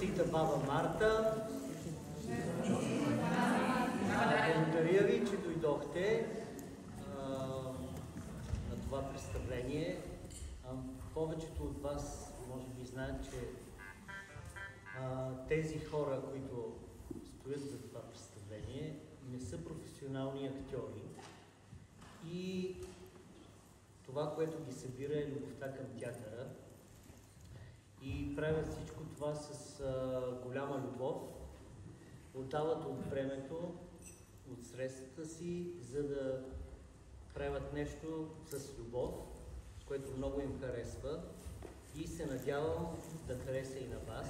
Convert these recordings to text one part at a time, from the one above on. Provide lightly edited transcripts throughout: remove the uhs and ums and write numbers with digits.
Честита баба Марта. Благодаря ви, че дойдохте на това представление. Повечето от вас може би знаят, че тези хора, които стоят за това представление, не са професионални актьори. И това, което ги събира, е любовта към театъра. И правят всичко това с голяма любов. Отдават от времето, от средствата си, за да правят нещо с любов, което много им харесва. И се надявам да хареса и на вас,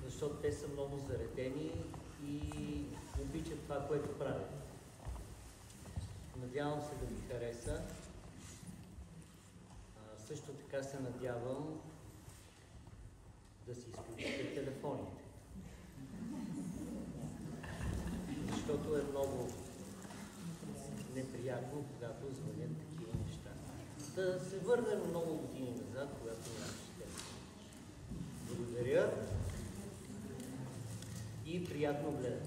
защото те са много заредени и обичат това, което правят. Надявам се да ви хареса. Също така се надявам да си изключите телефоните. Защото е много неприятно, когато звънят такива неща. Да се върнем много години назад, когато нямаше телефон. Благодаря и приятно гледане.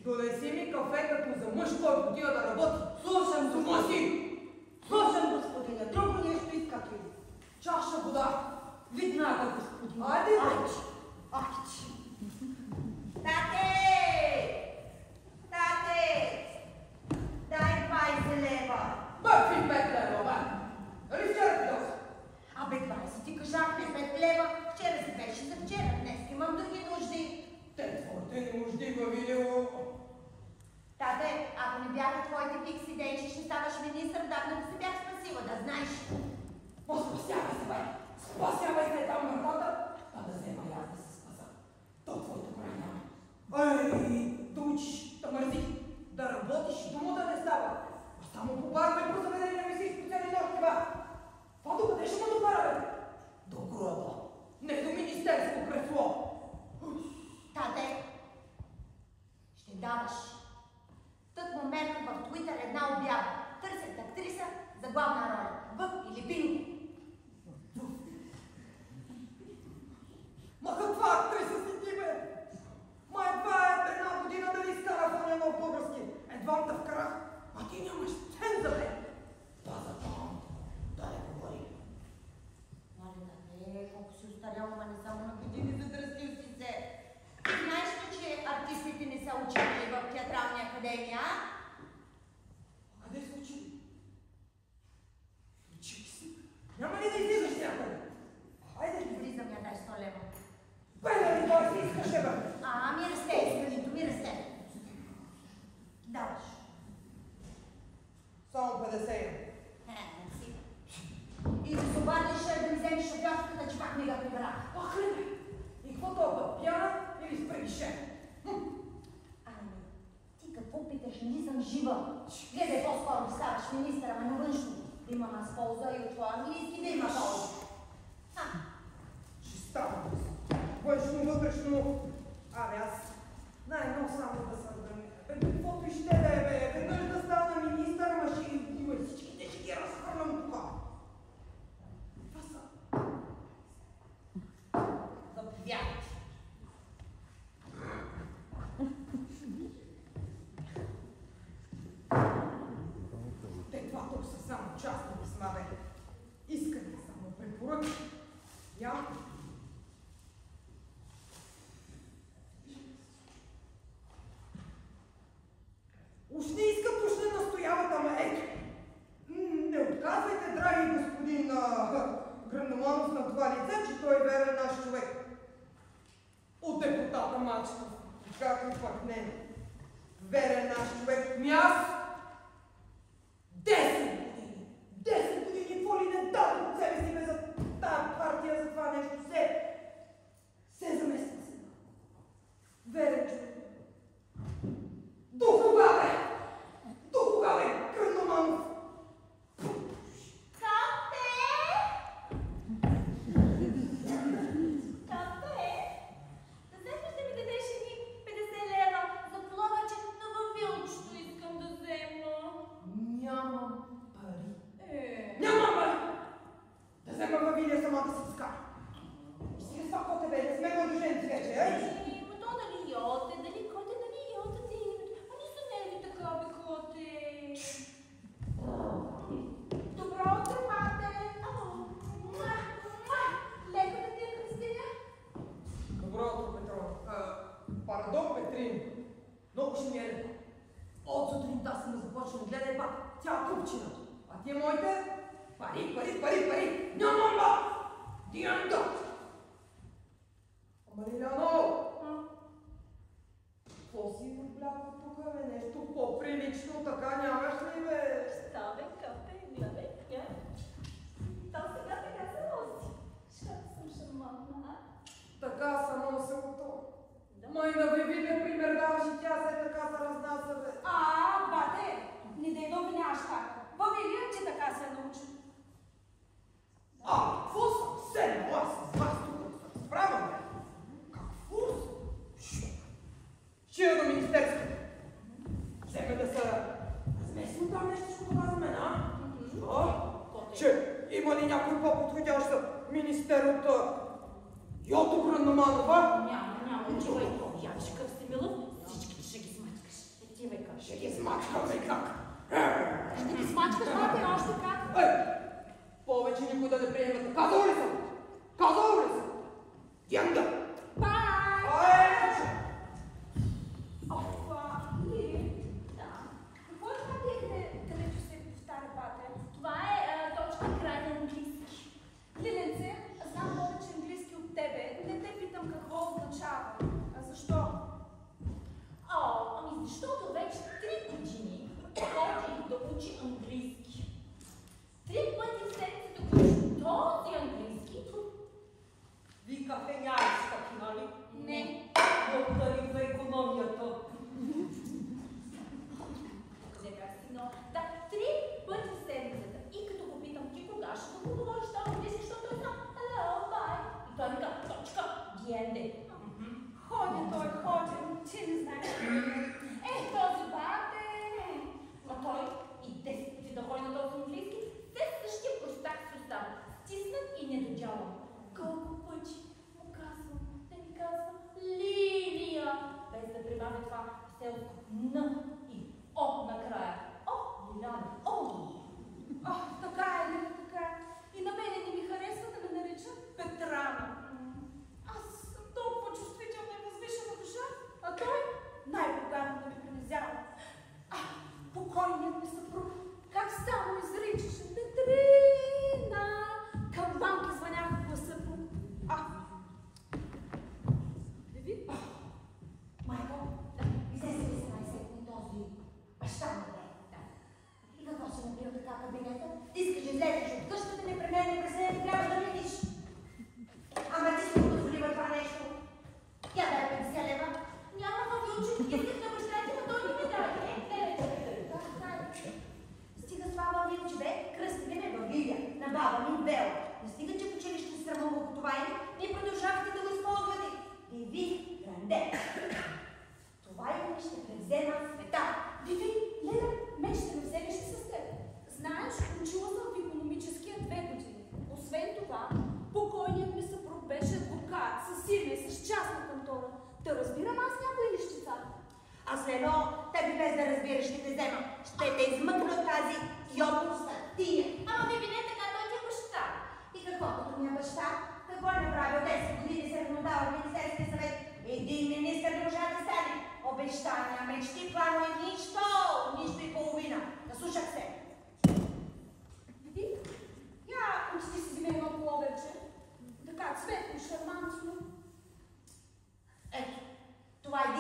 Донеси ми кафе като за мъж, който отива да работи. Слушам, слушам, господине. Друго нещо искате ли? Чаша вода. Веднага, господине. Айде, айде. Тате! Дай 20 лева. Какви 5 лева, бе? Нали вчера ти дос? Абе, 20 ти кажах ли 5 лева? Вчера си беше за вчера. Днес имам други нужди. Те твоите нужди го видело. Тате, ако не бяха твоите фикси идеи, че ще ставаш министър, давно да се бях спасила, да знаеш. Спасявай се, бе! Спасявай се там на хората, а да взема и аз да се спаса. То твоето край няма. Да учиш, да мързиш, да работиш, дума да не става. А само по барове и по заведение ми си изпоцели нощи, бе! Това докъде ще ме докара, бе? До гроба. Не до министерско кресло. Тате, ще даваш. Тък момент в Твитър една обява. Търсят актриса за главна роля. В или Бинго. Ма каква актриса си ти, бе? Ма едва една година да ви изкара в оня нов български. Едва те вкарах, а ти нямаш ценза, бе. Да, за това. Да не говори. Мале, тате, колко си устаряла, ма не само на години, задръстил си се. Знаеш ли, че артистите не са учили в театрална академия? А къде са учили? Учили си? Няма ли да излизаш някъде? Хайде! Влизам, я дай 100 лева. Бе, ли това си искаш, бе? Ми расте, искането ми расте. Даваш. Само 50 има. Си. И да се обадиш да ми вземеш шофьорската, че пак ми ga прибрах. Ах, ли бе? И какво толкова? Пияна или спрегише? Ти какво питаш? Не съм жива. Гледай, по-скоро ставаш министър, ама на външно. Да има нас полза и от това английски да има полза. Ще става. Външно, вътрешно. Аз най-много само да съм гранит. Каквото и ще да е, бе. Веднъж да стана министър, ама ще има всичките, ще ги разхвърлям тук. Това са. Заповядайте. мачка, както пък не. Верен наш човек ми аз. 10 години! 10 години, какво ли не дадох от себе си бе за тази партия, за това нещо се замества сега. Верен човек. До кога бе? До кога бе, Кръноманов?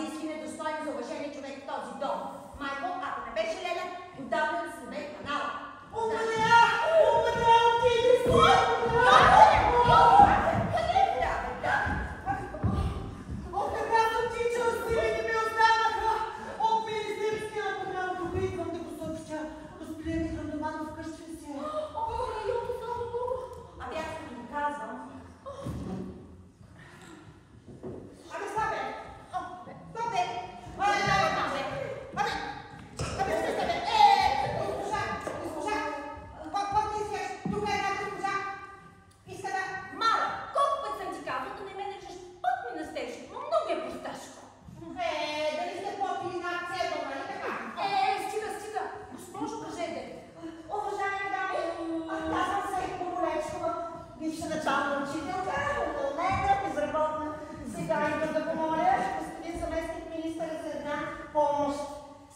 единствен недостоен за уважение човек в този дом. Майко, ако не беше Леля, отдавна да се бе канала. Умря! Отиди си! Къде е да? От така съм тичал, силени ми останаха от министерския апарат. Тук идвам да го съобща. Господин Михайлов вкъщи си. Ами аз не го казвам. Абе, слабе! Слабе! Госпожа! Какво ти искаш? Тук е една госпожа. Иска да... Мара, колко път съм ти казал да не ме наричаш път ми на стежка? Много е просташко. Дали сте попили на акцията, нали така? Стига. Госпожо, кажете. Уважаеми дами, казвам се Помолечкова, бивша начална учителка, уволнена, безработна. Сега идва да помоля господин заместник министъра за една помощ.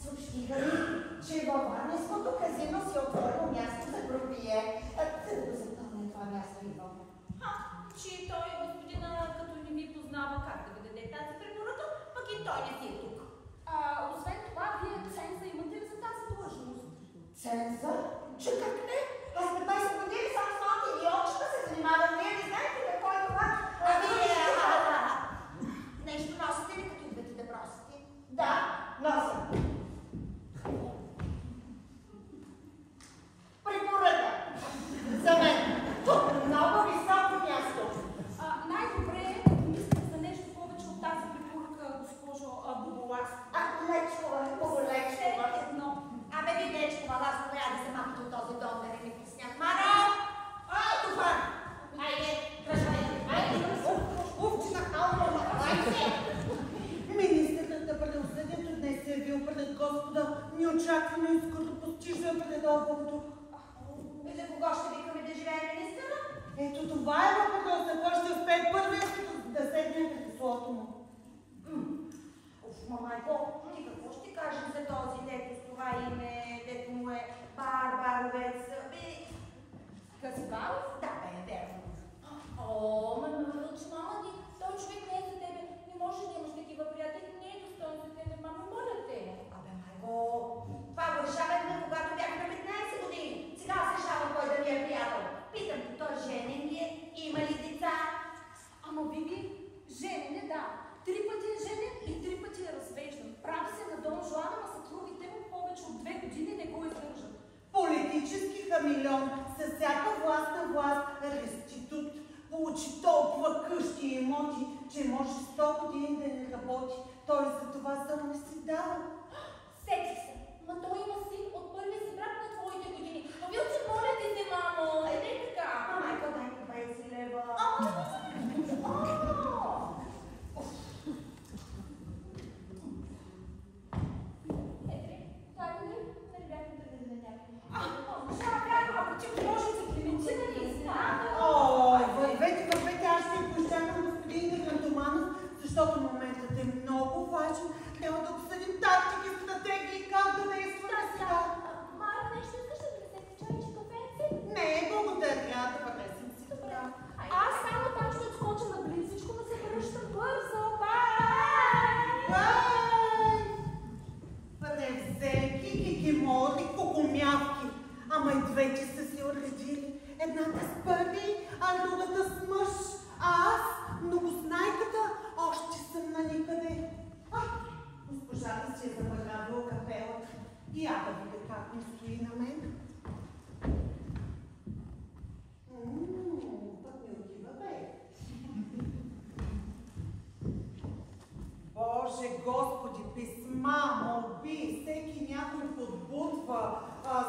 Съобщиха ми, че във Варненското казино си отворило място за групие. Къде да запълня това място идвам? Че той господина като не ви познава как да ви даде тази препоръка, пък и той не си е тук. Освен това, вие ценза имате ли за тази длъжност? Ценза? Че как не? Аз 15 години само с малки идиотчета се занимавам. Вие не знаете какво е това? Нещо носите ли, като идвате да просите? Да, нося. Препоръка. За мен. Тук много високо място. Най-добре мислите за нещо повече от тази препоръка, госпожо Боболаска. Лечкова, Боголечкова. Едно. Абе ви, Лечкова, аз трябва да се махате от този дом, да не ми пресняк. Маро! Това! Айде, тръжвай! Айде, Министърът на правосъдието днес се е явил пред Господа. Неочаквано и скоро постижда пред Богото. За кого ще викаме да живее министъра? Ето това е въпросът. Кой ще успее първият да седне пред креслото му? Мамайко, ти какво ще кажеш за този, дето с това име, дето му е Барбаровец? Казибаров? Да, верно. Ма научи, мама ти, той човек не е за тебе. Не може да имаш такива приятели, не е достоен за тебе, мама, моля те. Абе, майко, това го решавахме, когато бях на 15 години. Сега се решавам кой да ми е приятел. Питам те, той женен ли е? Има ли деца? Ама Биби, женен е, да. 3 пъти е женен и 3 пъти е развеждан. Прави се на Дон Жуан, ама съпругите му повече от 2 години не го издържат. Политически хамилион, с всяка власт на власт, реститут, получи толкова къщи и имоти, че може 100 години да не работи. Той за това само не си дава. Сетих се, ма той има син от първия си брак на твоите години. Но вие се моля ти се, мамо, не така. Майко, дай ми 20 лева. Вървете, аз ще поизчакам господин Грантоманов, защото моментът е много важен. Трябва да обсъдим тактики, стратегии, как да действаме сега. Мара, нещо искаш да донесете чайче кафенце? Не, благодаря, да понесем си. Добре. Аз само там ще отскоча на близичко, но се връщам бързо. Бай! Бай! Превзеки, кикимори, кокомявки. Ама и двете са си уредили. Едната с първи, а другата с мъж. А аз, многознайката, още съм на никъде. Госпожата си е замагавила капелата. И я да видя как ми стои на мен. Пък ми отива, бе. Боже, Господи, писма, молби, всеки някой подбутва,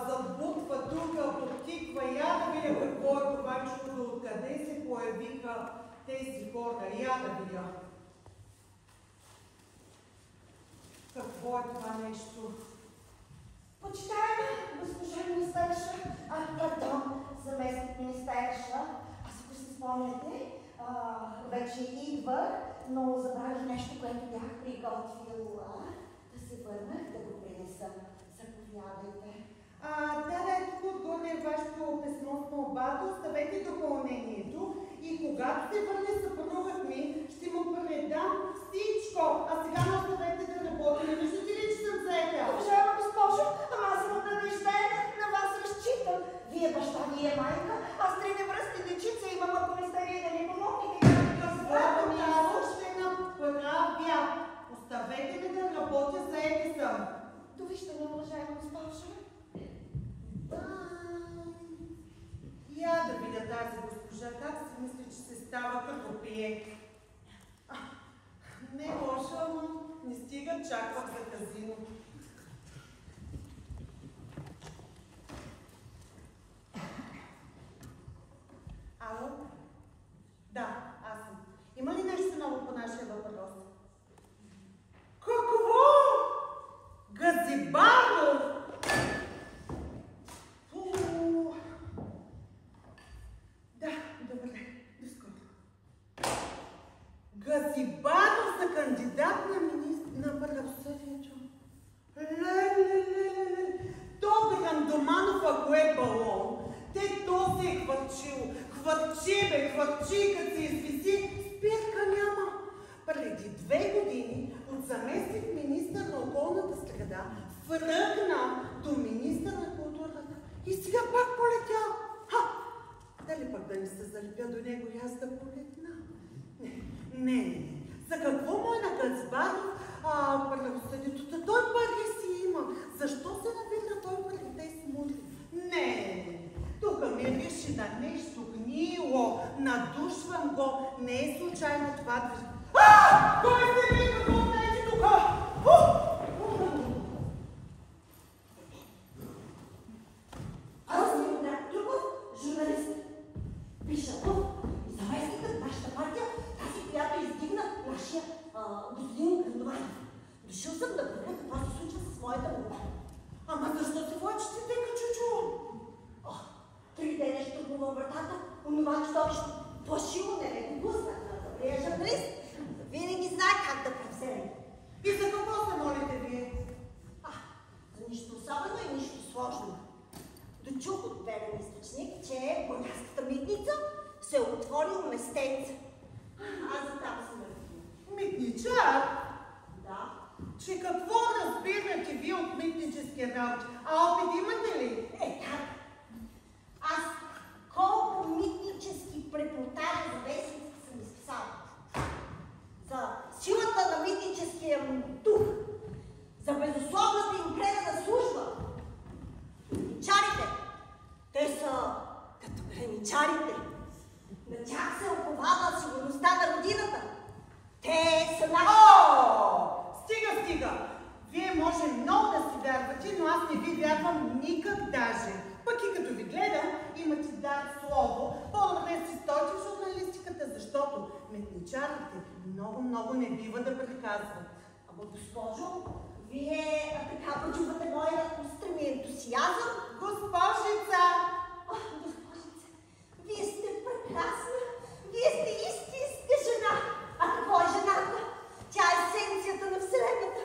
забутва друга, подтиква. Я да видя какво е това чудо, откъде се появиха тези хора. Я да видя. Какво е това нещо? Почитаема госпожа министърша, заместник министърша, аз ако се спомняте, вече идвах, но забравих нещо, което бях приготвила. Да се върнах, да го принеса. Заповядайте. Да, тук отгоре е вашето писмо с молба, да оставете допълнението и когато се върне съпругът ми, ще му предам всичко. А сега не оставете очаквах за казино. Ало? Да, аз съм. Има ли нещо ново по нашия въпрос? Какво? Газибанов? Да, добре. До скоро. Газибанов за кандидат на правосъдието. То Грандоманов, ако е балон, то се е хвърчил. Хвърчи, като се извиси, спирка няма. Преди 2 години от заместник министър на околната среда фръгна до министър на културата и сега пак полетял. Дали пък да не се залепя до него и аз да полетна? Не. За какво му е на Газбанов правосъдието? Той пари си има. Защо се навира той преди тези мудри? Не. Тук ми реши на нещо гнило. Надушвам го. Не е случайно това. Кой се ви? Какво знаете тук? Аз съм Иван Трупов, журналист. Пиша в заместникът нашата партия, тази, която издигна нашия господин Грандоманов. Дошъл съм да проверя какво се случва с моята молба. Ама защо се влачите тъй чучу? 3 дена ще тръгна вратата, онова чудовище плашило не го пусна. Добрия журналист винаги знае как да превземе. И за какво се молите вие? За нищо особено и нищо сложно. Дочух от верен източник, че бургаската митница се е отворил местенце. Аз за там съм разбира. Митничар? Да. Че какво разбирате вие от митническия работи? Опит имате ли? Как? Аз колко митнически репортажи за вестниците съм изписала. За силата на митническия му дух. За безусловната им предана служба. Митничарите, те са като граничарите. На тях се оповава сигурността на родината. Те са Стига! Вие може много да си вярвате, но аз не ви вярвам никак даже. Пък и като ви гледам, имате дар слово, по-добре си стойте в журналистиката, защото митничарите много не бива да приказват. Ама госпожо, вие така почувате моя устрем и ентусиазъм. Госпожица! Госпожица, вие сте прекрасна, вие сте истинска жена. А какво е жената? Тя е есенцията на Вселената.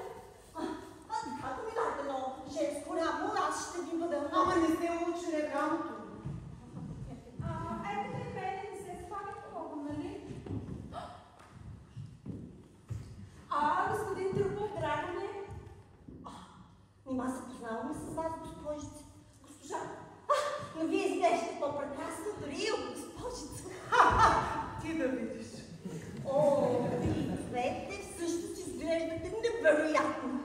Както ми дайте едно женско рамо, аз ще ви бъда много. Ама не сте учили рамото. Ето не се спали много, нали? Господин Трупов, драго ме. Нима се познаваме с вас, госпожица. Госпожа. Но вие изглеждате по-прекрасна, дори и от госпожица. Ти да видиш. Вие двете всъщност изглеждате невероятно.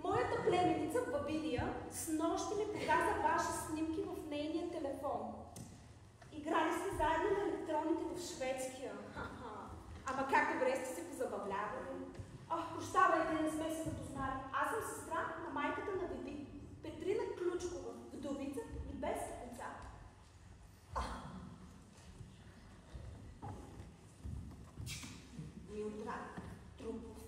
Моята племеница Бабилия снощи ми показа ваши снимки в нейния телефон. Играли сте заедно на електроните в шведския. Ама как добре сте се позабавлявали. Прощавайте, не сме се запознали. Аз съм сестра на майката на Биби, Петрина Ключкова, вдовица и без деца. Милдраг Трупов.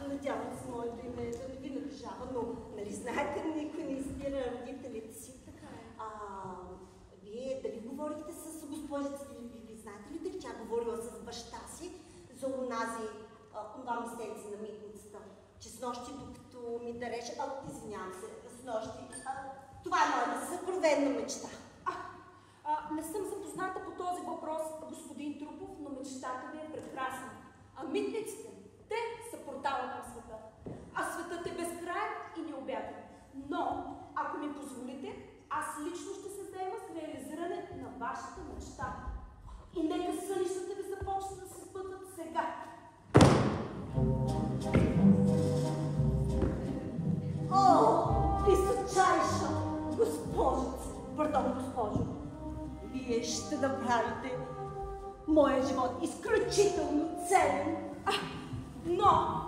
Надявам се моето име да не ви натъжава, но нали знаете, никой не избира родителите си. Така е. Вие дали говорихте с госпожицата или ви знаете ли дали тя говорила с баща си за това местенце на митницата? Че с нощи, докато ми дареше... извинявам се, с нощи... това е моята съкровенна мечта. Не съм запозната по този въпрос, господин Трупов, но мечтата ви е прекрасна. Митниците, те са портала към света. А светът е безкрайен и необятен. Но, ако ми позволите, аз лично ще се заема с реализиране на вашата мечта. И нека сънищата ви започнат да се сбъдват сега. Височайша госпожица, госпожо, вие ще направите моя живот изключително ценен. Но,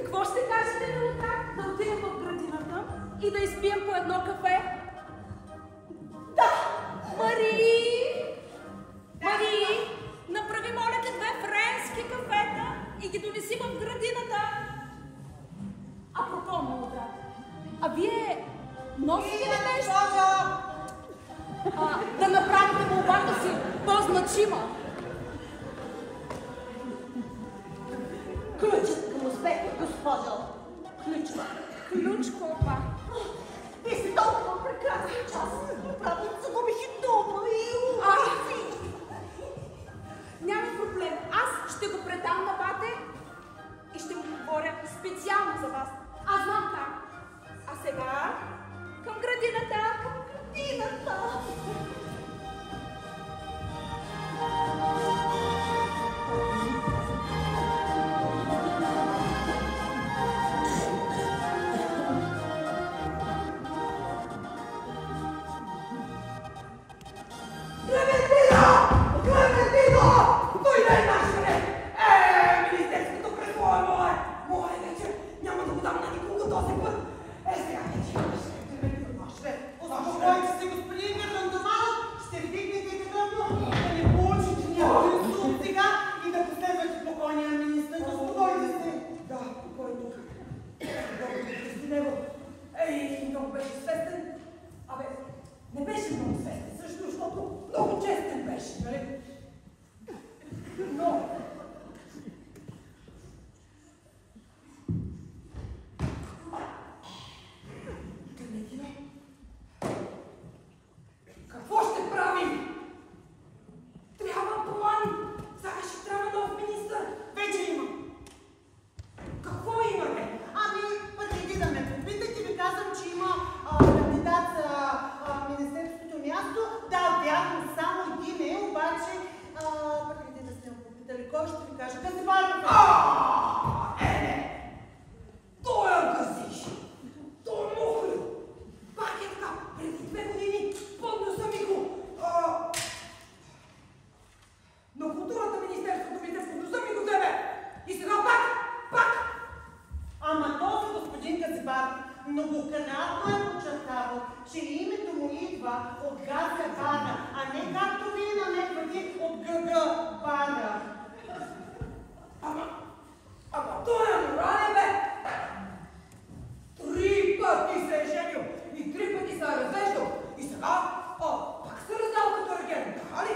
Какво ще кажете, Милота? Да отидем в градината и да изпием по едно кафе? Да! Мари, направи, моля те, 2 френски кафета и ги донеси в градината. Апропо, Милота, а вие носите ли нещо? Да направите молбата си по-значима. Ключът към успеха, госпожо. Ключко, па. Вие сте толкова прекрасни час. Направо загубих и дома и Няма проблем. Аз ще го предам на бате и ще му говоря специално за вас. Аз знам как. А сега към градината. Клементино! Дойде нашите! Министерското кресло е мое! Мое вече! Няма да го дам на никого този път! Сега вече имаше Клементино! Успокойте се, господин Грандоманов, ще вдигнете кадърно, да не получите някой инсулт сега и да последвате покойния министър. Успокойте се. Да, кой тук? Много преди него. Много беше свестен. Абе, не беше много свестен, също, защото много честен беше, нали? Но... Клементино? Какво ще правим? Трябва план! Сега ще трябва нов министър! Вече има. Какво имаме? Преди да ме попитате, ви казвам, че има кандидат за министерското място. Да, вярно, само един е, обаче, преди да сте ме попитали, кой ще ви каже? Газибаров! Той е газиш! Той е мухлю! Пак е така, преди 2 години под носа ми го... На културата министерството ми под носа ми го тебе! И сега пак! Ама този господин Газибаров многократно е подчертавал, че името му идва от Газа Бада, а не както вие намеквате от ГГ Бада. Ама той е морален, бе! 3 пъти се е женил и 3 пъти се е развеждал. И сега, пак се раздал като регент, така ли?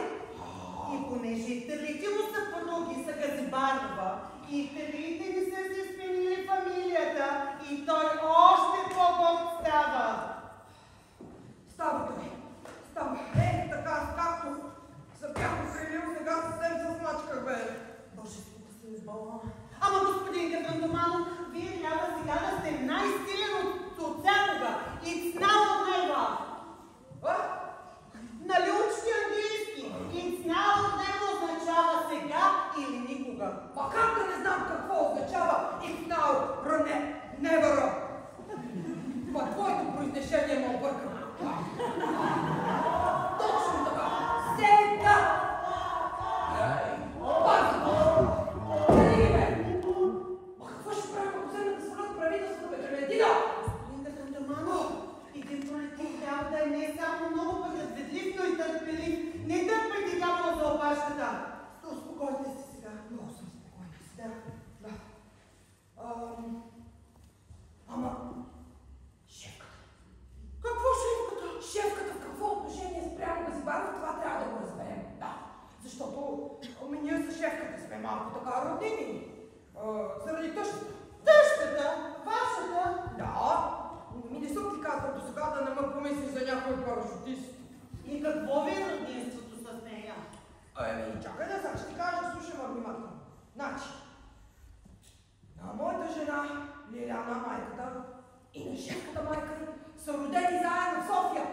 И понеже телите му са подруги са Газибарова и телите не са си сменили фамилията и той още по-бог става. Става той. Става. Така, както се бях охренил, сега съвсем се смачках, бе. Божеството се избалва. Ама господин Грандоманов, вие трябва сега да сте най-силен от всякога. It's now or never. Нали учите английски? It's now or never означава сега или никога. Ма как да не знам какво означава if now, never? Ма твоето произношение ме обърка. Точно така. Сега! Къде ги, бе? Ма какво ще правим, ако вземем да свалят правителството, бе, Клементина? Господин Грандоманов, един политик трябва да е не само много предразветлив, но и търпелив. Не търпайте дявола за опашката. Успокойте се сега. Много съм спокойна. Да. Ама... Шефката. Какво шефката? Шефката в какво отношение спрямо Газибаров, това трябва да го разберем. Да. Защото ние с шефката сме малко така роднини. Заради тъщата. Тъщата? Вашата? Да. Не съм ти казал до сега да не ме помислиш за някой парашутист. И какво ви е роднинството с нея? Чакай да сега ще ти кажа, слушай ме внимателно. Значи, на моята жена, Лиляна, майката, и на шефката майка са родени заедно в София.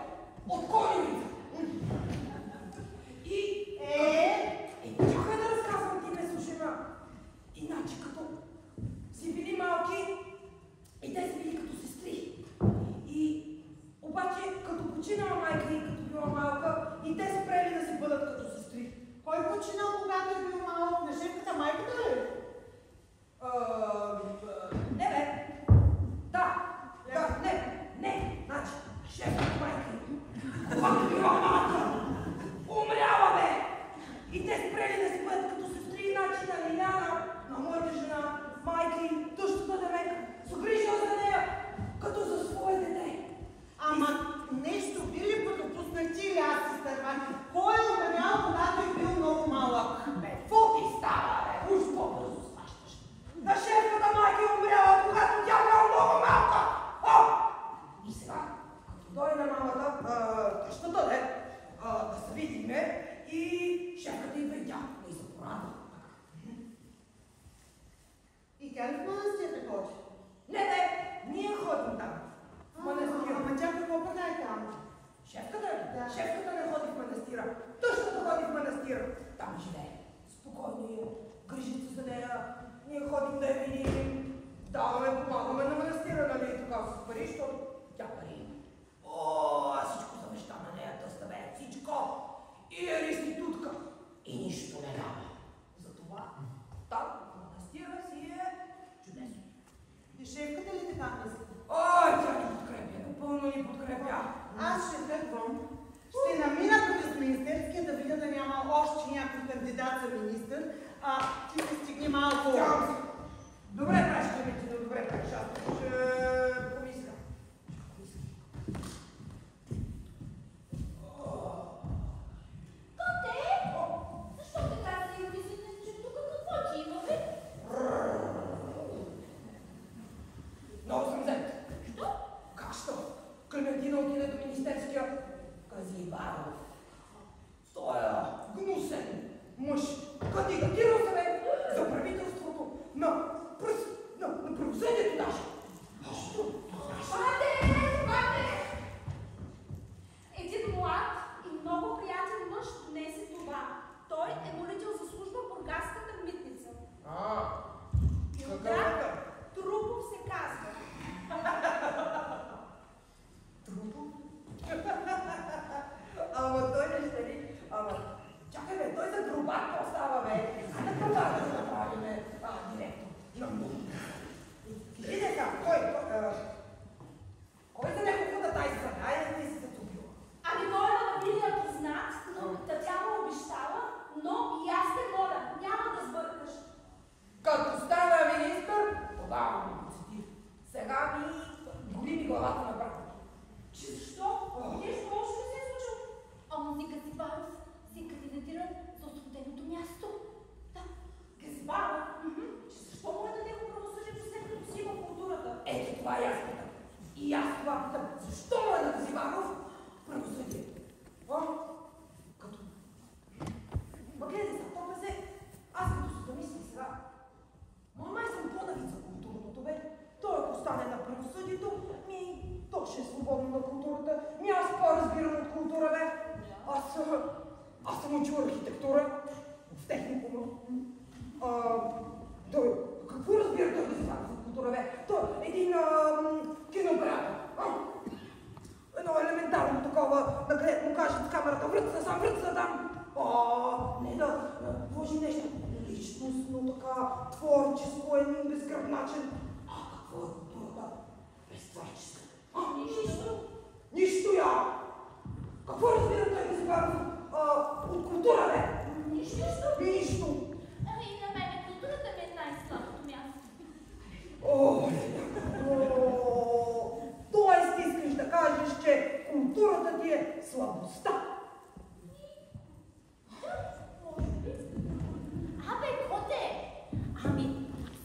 От Коневица. И... чакай да разказвам, ти ме слушай, ма. Иначе като си били малки и те си били като сестри. И обаче като починала майка и като била малка и те спрели да си бъдат като сестри. Кой починал, когато е бил малък? На шефката майката ли? Не бе, Там живее. Спокойно я. Грижат се за нея. Ние ходим да я видим. Даваме, помагаме на манастира, нали, така с пари, защото тя пари има. О, всичко завеща на нея, тъставе, всичко. И е реститутка. И нищо не дава. Затова там в манастира си е чудесно. И шефката ли така мисли? Ой, тя ни подкрепя, напълно ни подкрепя. Аз ще тръгвам. Ще намина през министерския да видя да няма още някой кандидат за министър, а ти се стигни малко. Добре правиш, Кремитина, добре правиш. Аз ще помисля. Коте! Защо така си обясните, че тук какво ти има, бе? Много съм взет. Що? Как що? Клементина отиде до министерския Казибаров. Той е гнусен мъж. Кандидатирал се бе за правителството на правосъдието даже. Що? Бате! Един млад и много приятен мъж днесе това. Той е молител за служба в Бургаската митница. Теодор Трупов се казва. Трупов? Ама той не ще ли? Ама, чакай бе, той за грубак какво става бе? А на грубак да направим директор. Иде там, кой за него хода тази страна? Айде ти си затопила. Ами моля да биде познат, но Татяна обещава, но и аз те моля, няма да сбъркаш. Като стана министър, тогава ми процедир. Сега ми голи ми главата на брата. Че защо? Нещо лошо ли се е случило? Онзи Газибаров се кандидатира за освободеното място. Да, Газибаров? Че защо му е да него правосъдието след като си има културата? Ето това и аз питам. И аз това питам. Защо му е на Газибаров правосъдието? Като... Ма гледай сега, то се... Аз като се замисля сега... Май съм по-навид за културното, бе. Той ако стане на правосъдието, то ще е свободно на културата. Аз по-разбирам от култура, бе. Аз съм учил архитектура в техникума. Той, какво разбира той да се стане за култура, бе? Той е един кинооператор. Едно елементарно такова, да където му кажат с камерата, връц се там. Не да вложи нещо личностно, така, творческо, един безгръбначен. Какво е културата? Безтворческа. Нищо я! Какво разбира той да се бави от култура, бе? Нищо. Ами на мен културата ми е най-слабото място. Тоест искаш да кажеш, че културата ти е слабостта. Може би. Абе, Коте! Ами,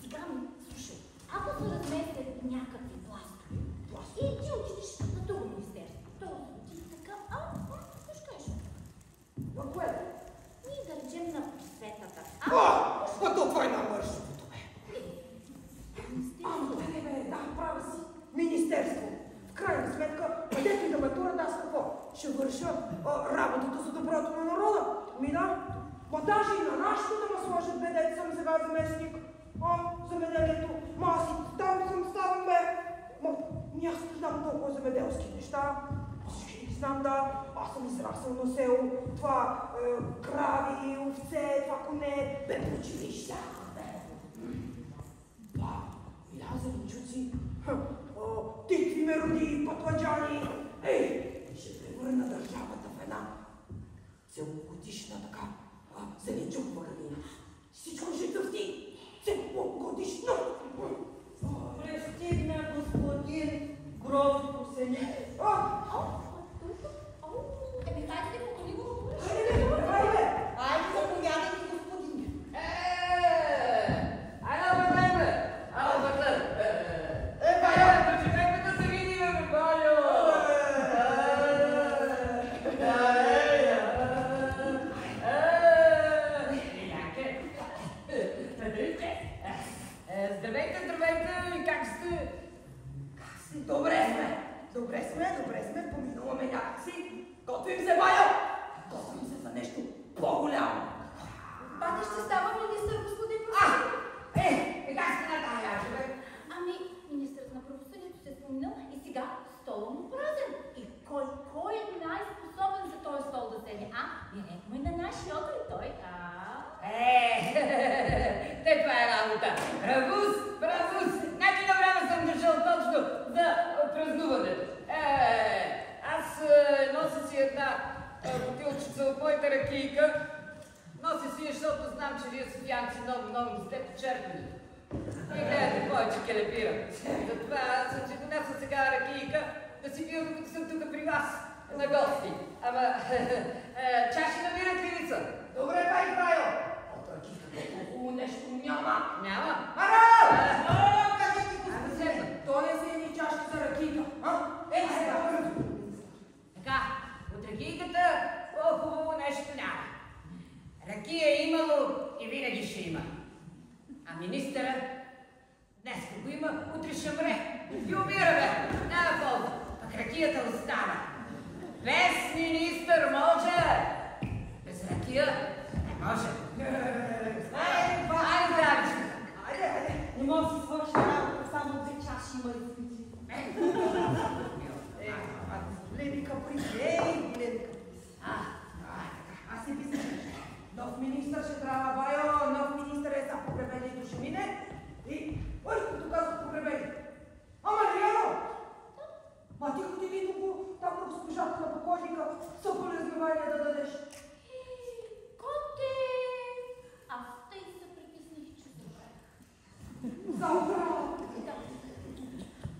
сега ми слушай. Ако се разместят някакви пластове и ти отидеш на друго министерство, то ти така, какво ще кажеш? На което? Ние да речем на просветата. Това е най-мършовото, бе. Да, права си. Министерство. В крайна сметка, където и да матура, аз какво? Ще върша работата за доброто на народа. Ма даже и на нашето да ме сложат, бе, дето съм сега заместник. Земеделието. Аз и там ставам, бе. Аз не знам толкова земеделски неща. Всички ги знам, да. Аз съм израсъл на село. Това крави, овце, това коне. Бе, училища. Зеленчуци, тикви мероди, пътладжани. Ще превърна държавата в една целогодишна така зеленчукова градина. Всичко ще цъфти целогодишно. Пристигна господин Гроз Посеник. Хайде да покани го. Айде, заповядайте, господин. Здравейте, как сте? Добре сме, поминуваме някакси. Готвим се, Валя! Готвим се за нещо по-голямо. сега стола му празен. И кой е най-способен за този стол да седне? Директно и на нашия отри той. Те това е работа. Бравус. Значи на време съм дошъл точно за празнуването. Аз нося си една бутилчица от моята ракийка. Нося си, защото знам, че вие софиянци много не сте почерпили. И гледате повече келепира. Затова съм си донесла сега ракийка да си пия, докато съм тук при вас на гости. Ама чаши намират ли лица? Добре, бай, Крайо! От ракийката хубаво нещо няма. Няма? Мара! Кажи ти, господин, то не са едни чашки за ракийка. Ей, сега бързо. Така, от ракийката хубаво нещо няма. Ракия е имало и винаги ще има. А министъра днес го има, утре ще мре. И умира, бе. Няма полза. Пък ракията остава. Без министър може. Без ракия не може. Айде, Давичка. Айде. Не може да си свърши работа, само 2 чаши има изпити. Големи капризи, големи капризи. Аз си писам. Нов министър ще трябва, байо, нов министър е за погребението ще мине. И, ой, като казват погребение. Ама, Лиано! Ма ти ходи тук, там на госпожата на покойника, съболезнования да дадеш. Коте! Аз тъй се притесних, че добре. Заобрава!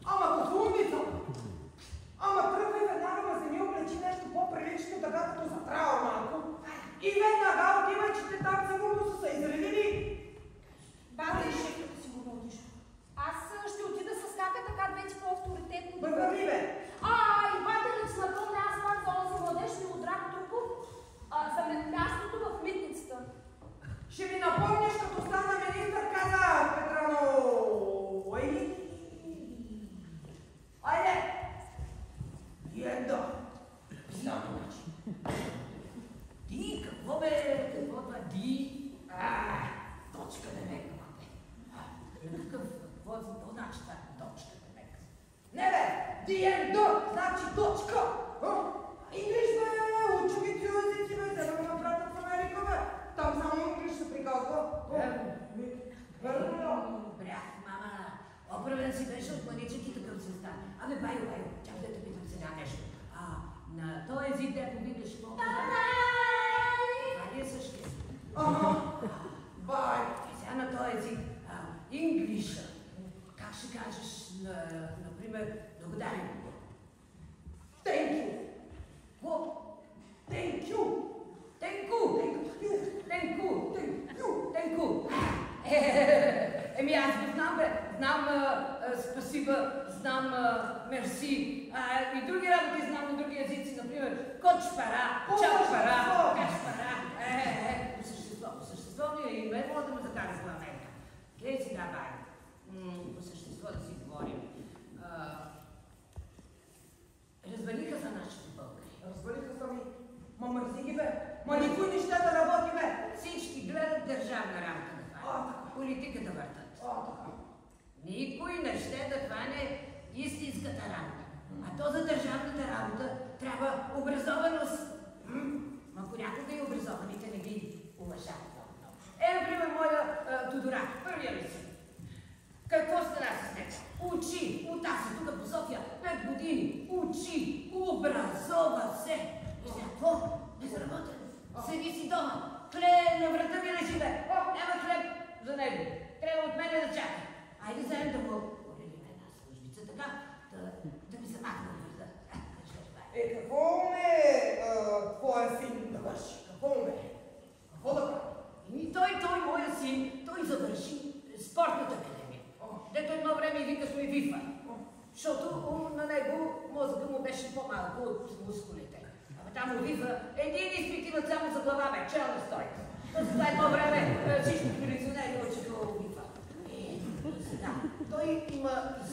Ама, послумница! Ама тръгвай веднага, ма се ми облечи нещо по-прилично, така като затрава малко. И веднага отивай, че те там сигурно са се изредили. Бати, ще си го водиш. Аз ще отида с кака така вече по-авторитетно. Бървърли, бе! И бателец на пълна, аз пак за онзи младеж ми отрах Трупов за мястото в митницата. Ще ми напомняш, като стана министър, каза Петрано. Айде! Едно! Знам начин. Ди, какво бе? Какво това ди? Точка демека, мате. Какво значи това точка демека? Не бе! Ди ендо! Значи точка! Инглиш, бе! Учи ги тия езици, бе! Те да ме направят в Америка, бе! Там само инглиш се приказва. Брях, мама! Оправен си беше от мъничък и такъв си остане. Абе, байо, чак да те питам сега нещо. На този език, дето викаш по... Това ли е същия? Бай! Сега на този език, инглиша. Как ще кажеш, например, благодарен? Thank you! What? Thank you! Thank you! Thank you! Thank you! Еми аз го знам, бе. Знам спасиба, знам мерси. И други работи знам на други езици, например кочпара, чаппара, кашпара. По същество ми и мен мога да ме закара с Америка. Гледай си, да, бай. По същество да си говорим. Развалиха са нашите българи. Развалиха са ми. Ма мързи ги, бе. Ма никой не ще да работи, бе. Всички гледат държавна работа да хване. Политика да въртат. Никой не ще да хване истинската работа. А то за държавната работа трябва образованост. Ма понякога и образованите не ги уважават много. Например, моя Тодорак, първия ми син. Какво стана с него? Учи, отаса тук по София 5 години. Учи, образова се. И сега какво? Безработен. Седи си дома. Хлеб на врата ми лежи, бе. Няма хлеб за него. Трябва от мене да чака. Айде заедно да му уредим една службица, така, да ми се махне от врата. Какво ме твоя син да върши? Какво ме? Какво да прави? Той, моя син, той завърши спортната академия. Дето едно време и викаш ми Вифа. Защото на него мозъка му беше по-малко от мускулите. Там Вифа един изпит имат само за глава, бе, челна стойка. За едно време всички полиционери учиха Вифа. Сега, той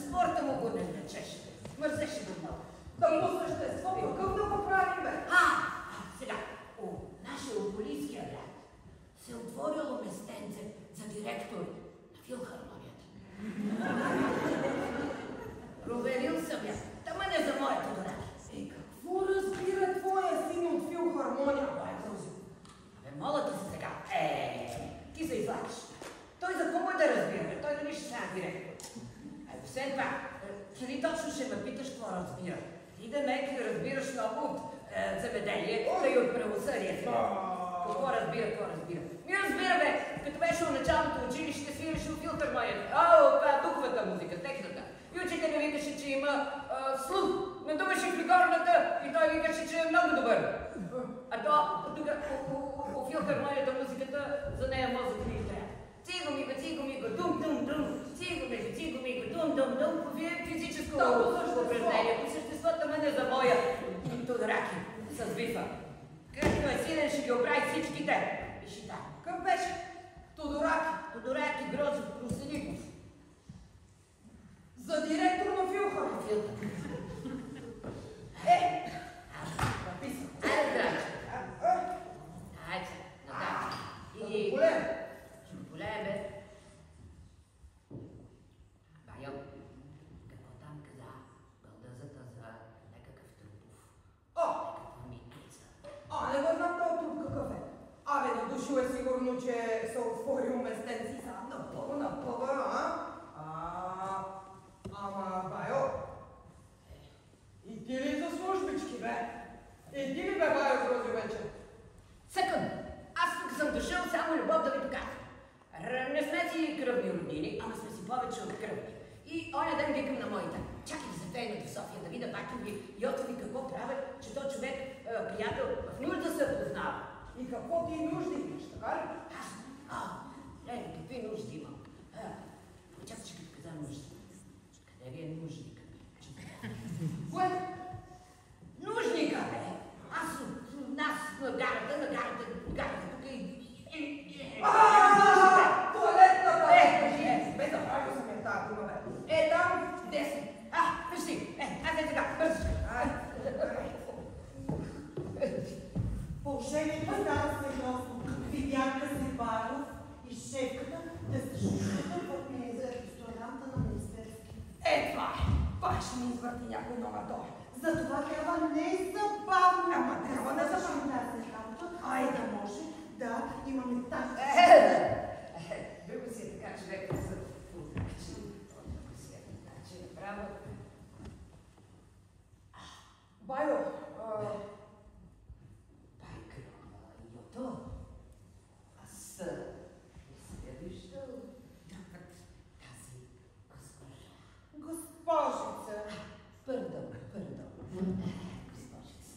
спорта му го не влечеше. Мързеше го много. Какво същество, какъв да го правим, бе? Сега, нашия околийския град се отворило местенце за директор на филхармонията. Проверил съм я. Тама от земеделие, да и от правосъдие. Какво разбира? Ми разбира, бе, като беше в началното училище, свиреше от филхармонията. Това е духовата музика, техната. И учителя викаше, че има слух. Надуваше в горната и той викаше, че е много добър. А то, тук, по филхармонията музиката, за нея мозък не трябва. Циго-миго, дум-дум-дум, циго-миго, дум-дум-дум, физическо упражнение. По съществото мене за моя Тодораки с бифа. Където е силен, ще ги оправи всичките. Вижи да. Къв беше? Тодораки Грозов Проседиков. За директор на филха. Написам. Айде, Драче. Айде, нататък. И... Шамполе, бе. Байо, какво там каза бълдъзата за някакъв трупов? Някаква митница. Не го знам този труп какъв е. Надушил е сигурно, че се отворил местенци сам напълна, Ама, Байо, и ти ли за службички, бе? И ти ли, бе, Байо, този вечер? Секунд, аз тук съм дошъл само любов да ви докажа. Не сме си кръвни роднини, ама сме си повече от кръвни. И оня ден викам на моите. Чакай да се фейна до София, да видя баки ви и ото ви какво правят, че то човек, приятел, в нужда се познава. И какво ти нужди имаш, така ли? Не, какви нужди имам? Чакай, че като каза нужди. Къде ви е нужникът? Кое? Нужника, бе! Аз от нас на гарата тук и... Туалетната! Бе, забравил съм я тази дума, бе. Там, десни. Вижди, аз е така, бързо. Положението става сериозно. Видяха се Баров и шефката да се шушката в ресторанта на Министерски. Това ще ми извърти някой нова долу. Затова трябва незабавно. Ама трябва незабавно. Тази работа, да може да имаме тази. Друго си е така, човек да се откачи. Друго си е така, че направо... Байо, Йото, аз не се я виждал друг път тази госпожа. госпожица. Пардон. Госпожица.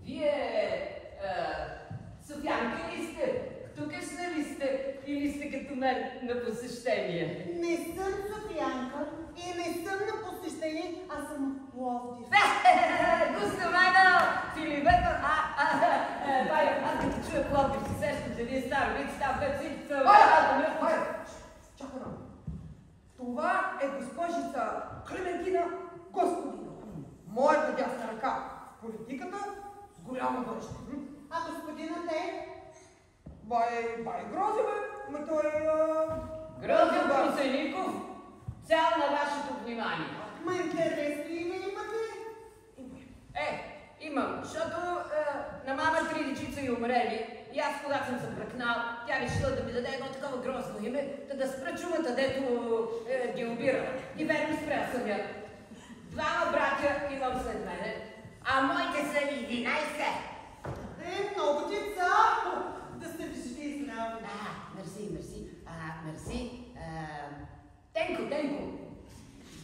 Вие софиянка ли сте? Тукашна ли сте? Или сте като мен на посещение? Не съм софиянка и не съм на посещение, аз съм в Пловдив. Гостомано! Филибето! Байо, аз като чуя Пловдив, се сещам за един стар вид, став пецит. Байо! Чакай нам. Това е госпожица Клементина Господинова. Моята дясна ръка в политиката с голямо бъдеще. А господинът е? Бай Грози, бе. Ма той е... Грозев Проседиков, цял на вашето внимание. Ма интересно име имате? Имам, защото на мама 3 дечица и умрели. И аз, когато съм се бръкнал, тя решила да ми даде едно такова грозно име, да спра чумата, дето ги убира. И верно спря съня. 2 братя имам след мене, а моите са 11. Много деца! Да сте ви живи и здрави. Мерси. Тенко.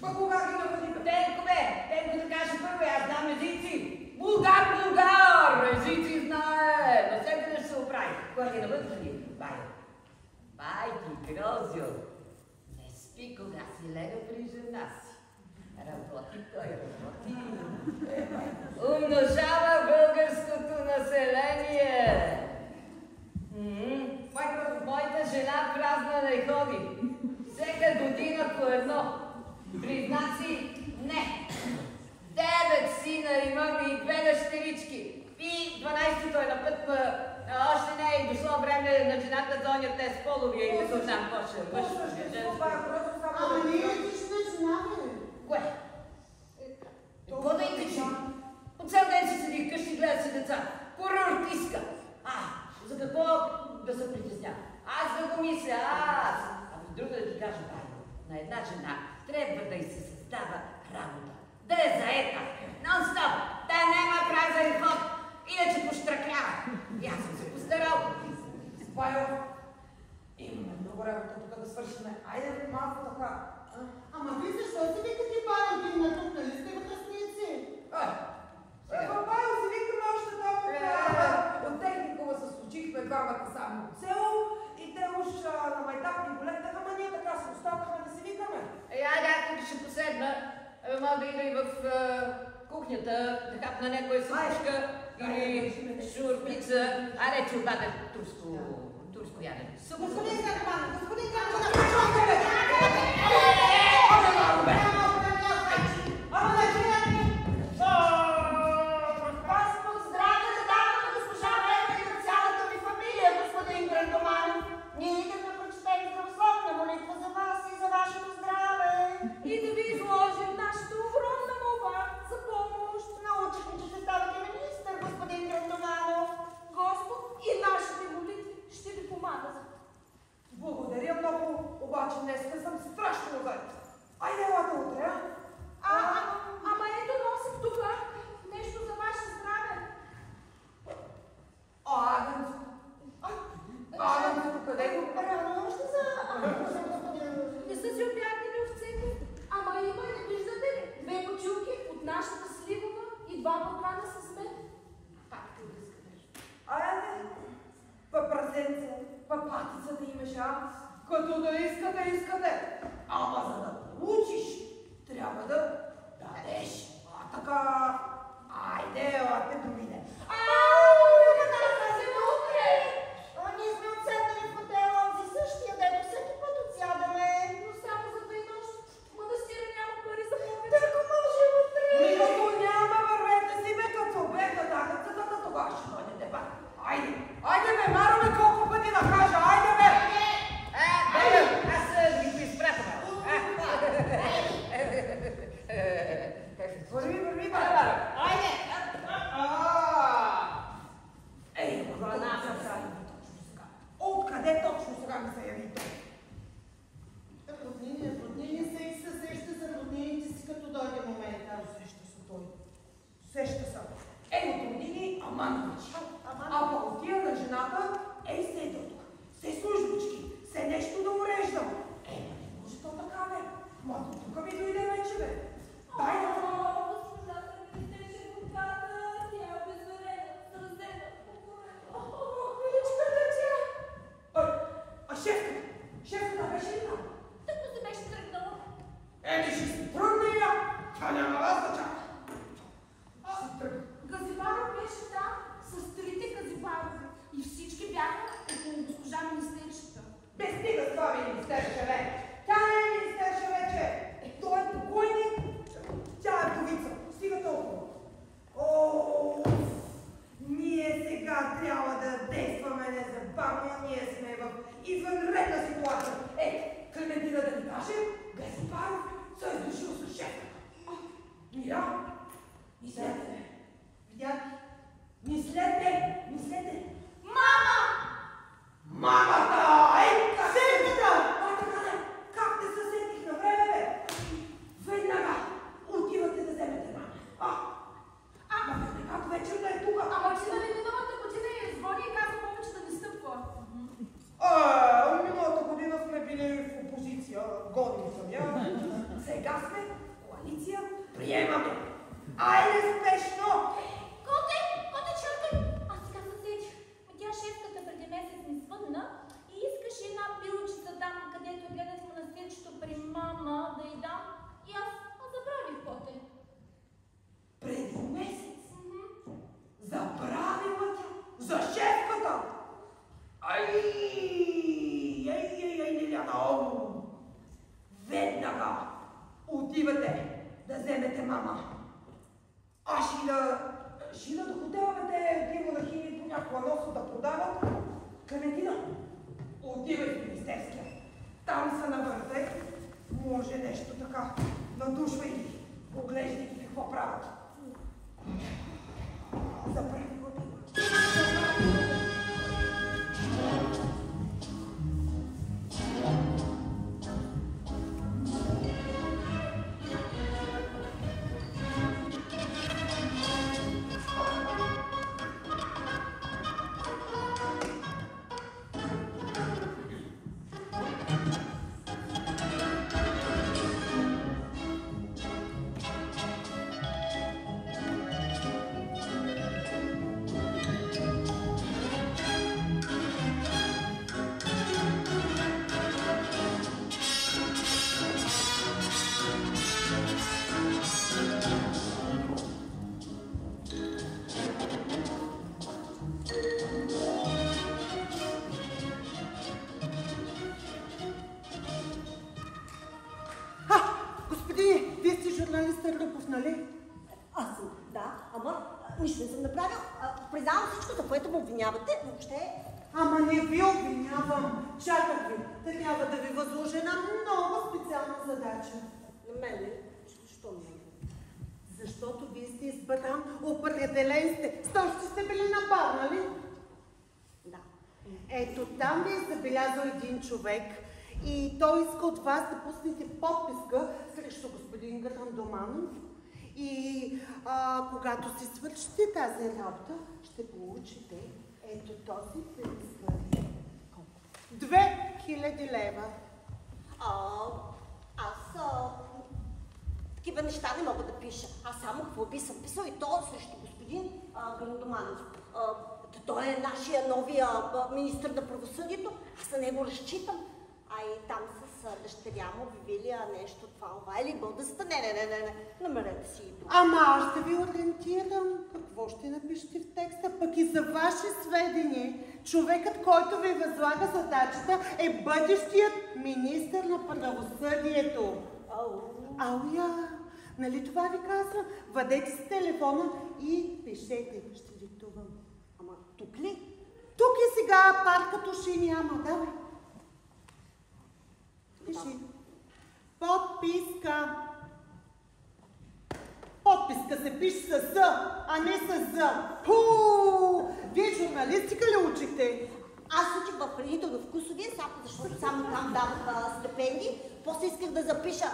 Ба кога ги наводиха? Тенко да каже първо, аз знам езици. Булгар! Езици знае! Но всеки да ще се оправи. Кога ги навъдиха ни? Бай ти, Грозио. Не спи, кога си лега при жена си. Работи той. Умножава българското население. Моята жена празна не ходи. Всека година по едно. Признаци не. 9 сина имам и 2 дъщерички. И 12-то е на път, още не е дошло време на жената да оня те с половия и да се знам какво ще мъж. Ама не идиш на жена, бе. Кое? Какво да и течи? От цял ден си седи вкъщи и гледа си деца. Курорт иска. За какво да се притесня? Аз да го мисля, аз. Друга да ти кажа, на една жена трябва да й се създава работа. Да е заета. Нон-стоп. Да няма празен малко така. Ама вие защо си викате Валентина тук, нали сте връстници? Бабайо си викаме още толкова. От техникова се случихме двамата само от село и те уж на майтапни болетнаха, ама ние така се останахме да си викаме. Айде, аз тук ще поседна. Мога да ида и в кухнята, да хапна някоя съпушка или шурпица. Айде, чорбата турско ядене. Господин Гърдоманов, господин Гърдоманов! Ама да чуя ми! Господ здраве да дава на госпожа Вера и на цялата ми фамилия, господин Грандоманов. Ние идем да прочетем здравословна молитва за вас и за вашето здраве. И да ви изложим нашата огромна молба за помощ. Научихме, че ще ставате министър, господин Грандоманов. Господ и нашите молитви ще ви помагат. Благодаря много, обаче днеска съм страшно заед. Айде, елате утре, а? Ама ето носих това нещо за ваше здраве. Агънцето, къде го? Рано още за... Не са си обяднили овцете. Ама има, не виждате ли? 2 бутилки от нашата сливова и 2 буркана с мед. Пак ти обискаш. Айде, папразенце, папатица да имаш, като да искате. Ама за да получиш, трябва да дадеш. Така, айде, елате до мене. Ние сме отседнали в хотела, си същия, дето всеки път отсядаме. Но само за 2 нощи. В манастира няма пари за повече. Търко може утре. Като няма, вървете си, бе, като обеда дадъцата, тогава ще дойдете пак. Айде, бе, Марове, колко пъти да кажа, айде, бе! Аз да ги поизпратя. Върви, бе! Айде! Ей, хвана се точно сега. Откъде точно сега ми се яви той? Роднини се и се сеща за роднините си, като дойде момента. Сеща се той. Сеща се. Ей, от родини Аманович. А по тия на жената, ей, седя тук. Се службички, се нещо да уреждам. Ей, не може то така, бе. Ма до тук ми дойде вече, бе. Дай да... Госпожата ми изтече ръката, тя е безверена, сразена, покорена. Миличката тя. А шефката? Шефката беше ли там? Тъкмо се беше тръгнала. Еми, ще си тръгне я. Тя няма вас да чака. Ще си тръгне. Газибаров беше там с 3 Газибарови и всички бяха около госпожа министерщата. Без стига с това ви министерша вече. Тя не е министерша вече. Той е покойник. Тя е вдовица. Стига толкова. О, ние сега трябва да действаме незабавно. Ние сме в извънредна ситуация. Клементина да ни каже, Газибаров се е издушил с шефа. Мира, мислете. Видях. Мислете. Мама! Мамата! Шефката! Как не се сетих на време, бе? Веднага отивате да вземете мама. Ама веднага вечерта е тук. Ама че нали миналата година я звъни и каза повече да не стъпва. Миналата година сме били в опозиция. Годни съм я. Сега сме коалиция. Приемаме. Айде спешно! Коте, чакай! Аз сега се сетих. Тя шефката преди месец ми звънна и искаше една пилчица там, където гледах в манастирчето при мама да й дам. И аз забравих, Коте. Преди месец. Забравила тя за шефката. Лиляна. Веднага отивате да вземете мама. А Шила до хотела, те ти монахини по някаква носа да продават. Клементина, отивай в министерския. Там са на върте. Може нещо така. Надушвай ги. Поглеждай ги какво правят. Забрави го ти. нищо не съм направил. Признавам всичко, за което ме обвинявате. Въобще... Ама не ви обвинявам. Чаках ви. Трябва да ви възложа една много специална задача. На мен ли? Защо не? Защото вие сте избран, определен сте. Що сте били на бар, нали? Да. Ето там ви е забелязал един човек и той иска от вас да пуснете подписка срещу господин Грандоманов. И когато си свършите тази работа, ще получите ето този призък. 2000 лева. Аз такива неща не мога да пиша. Аз само какво би съм писал и то срещу господин Грандоманов. Той е нашия новия министър на правосъдието. Аз на него разчитам. А и там с дъщеря му, Вивилия, нещо това, или бълдъста. Не. Намерете си и друго. Ама аз ще ви ориентирам какво ще напишете в текста. Пък и за ваше сведение, човекът, който ви възлага задачата, е бъдещият министър на правосъдието. Ауя! Нали това ви казва? Вадете си телефона и пишете. Ще диктувам. Ама тук ли? Тук е сега паркът уши няма. Давай. Пиши. Подписка. Подписка се пише с З, а не с З. Вие журналистика ли учихте? Аз учих в хранително-вкусовия, защото само там давах стипендии. После исках да запиша,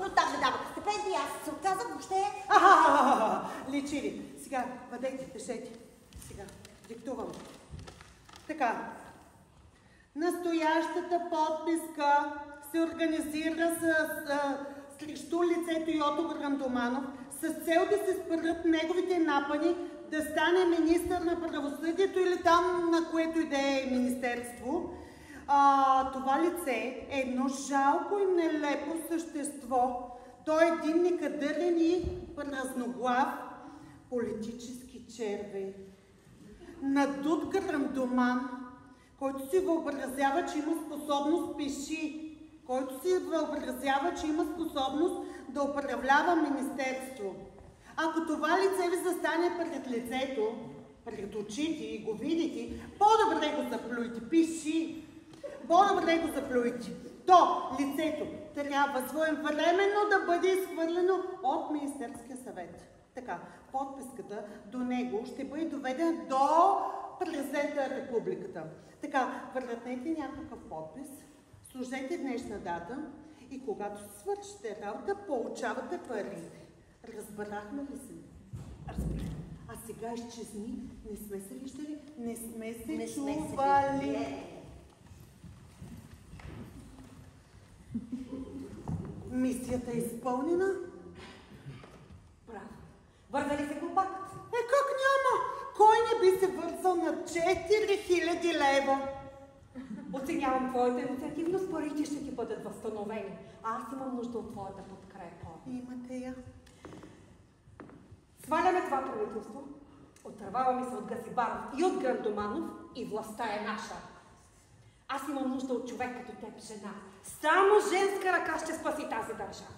но там не давах стипендии, аз се отказах въобще. Личи ли? Сега, бъдете, пишете. Сега, диктувам. Така. Настоящата подписка се организира срещу лицето Йото Грандоманов с цел да се спрат неговите напъни да стане министър на правосъдието или там, на което и да е министерство. Това лице е едно жалко и нелепо същество. Той е един некадърен и празноглав политически червей. Надут Грандоман, който си въобразява, че има способност пиши, който си въобразява, че има способност да управлява министерство. Ако това лице ви застане пред лицето, пред очите и го видите, по-добре го заплюйте, пиши. По-добре го заплюйте. То лицето трябва своевременно да бъде изхвърлено от Министерския съвет. Така, подписката до него ще бъде доведена до президента на републиката. Така, върнете някакъв подпис, сложете днешна дата и когато свършите работа, получавате парите. Разбрахме ли се? Разбрах. А сега изчезни. Не сме се виждали, не сме се чували. Мисията е изпълнена. Браво. Върза ли се глупак? Как няма? Кой не би се вързал на 4000 лева? Оценявам твоята инициативност, парите ще ти бъдат възстановени. А аз имам нужда от твоята подкрепа. Имате я. Сваляме това правителство, отърваваме се от Газибаров и от Грандоманов и властта е наша. Аз имам нужда от човек като теб, жена. Само женска ръка ще спаси тази държава.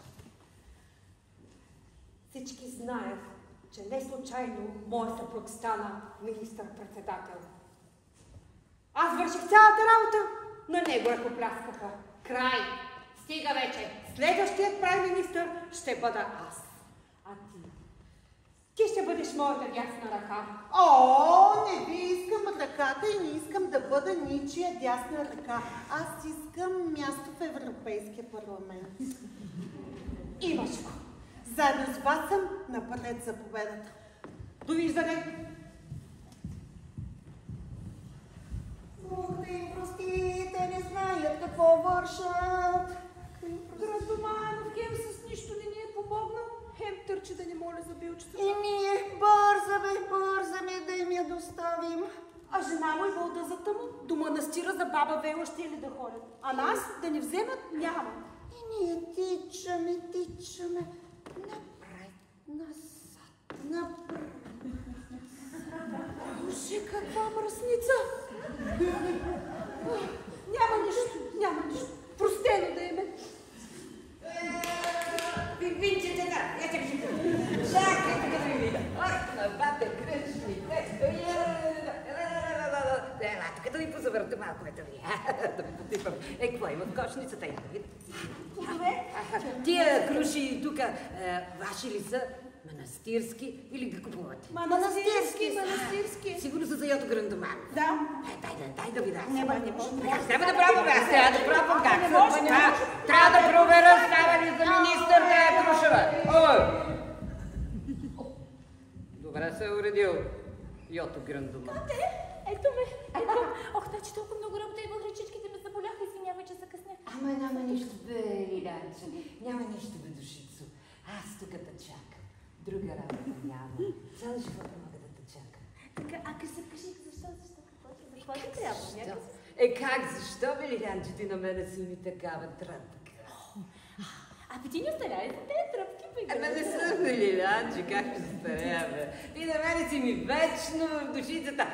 Всички знаят, че не случайно моят съпруг стана министър-председател. Аз върших цялата работа, на него ръкопляскаха. Край! Стига вече! Следващият прайм-министър ще бъда аз. А ти ще бъдеш моята дясна ръка. Не ви искам ръката и не искам да бъда ничия дясна ръка. Аз искам място в Европейския парламент. Имаш го. Заедно с вас съм напред за победата. Довиждане! Бог да им прости, те не знаят какво вършат. Грандоманов хем с нищо не ни е помогнал, хем търчи да не моля за билчето. И ние бързаме да им я доставим. А жена му и вълдъзата му до манастира за баба Вела ще ли да ходят. А нас да ни вземат няма. И ние тичаме. Напред, назад, напред. Боже, каква мръсница! Няма нищо. Простено да име. Винче, чакай, да ви видя. да ви позавърта малко, ето ви. Да ви потипам. Какво има в кошницата? Я да видя. Тия круши тук, ваши ли са? Манастирски или ги купувате? Манастирски. Сигурно са за Йото Грандоман. Да. Дай да видя. Не може. Трябва да пробвам, аз трябва да пробвам как. Трябва да проверя, става ли за министър тая крушева. Добре се е уредил Йото Грандоман. Ето ме. Ох, значи толкова много работа и ръчичките ме заболяха. Извинявай, че закъснях. Ама няма нищо, бе, Лилянче. Няма нищо, бе, душицо. Аз тук те чакам. Друга работа няма. Цял живот мога да те чакам. Така, кажи, защо? Какво ти трябва? Как защо, бе, Лилянче, ти на мене си ми такава тръпка? Абе, ти не остаряй за тези тръпки, бе. Ама не съм, бе, Лилянче, как ще старя, бе? Ти на мене си ми вечно в душицата.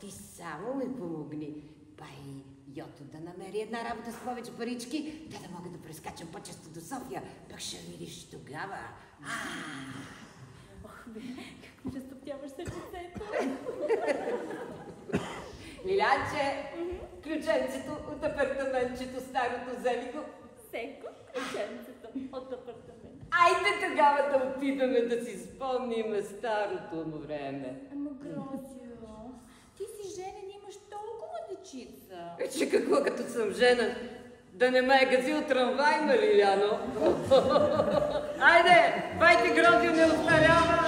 Ти само ми помогни. Бай, Йото да намери една работа с повече парички, да мога да прескачам по-често до София. Пък ще видиш тогава. Ох, бе, как ми разтоптяваш сърцето. Лилянче, ключенцето от апартаментчето старото вземи го. Сенко, ключенцето от апартамент. Айде тогава да отидаме да си спомним старото му време. Ама, Грозио, ти си женен, имаш толкова дечица. Че какво като съм женен? Да не ме е газил трамвай, ма, Лиляно? Айде, байте, Грозио не остарява!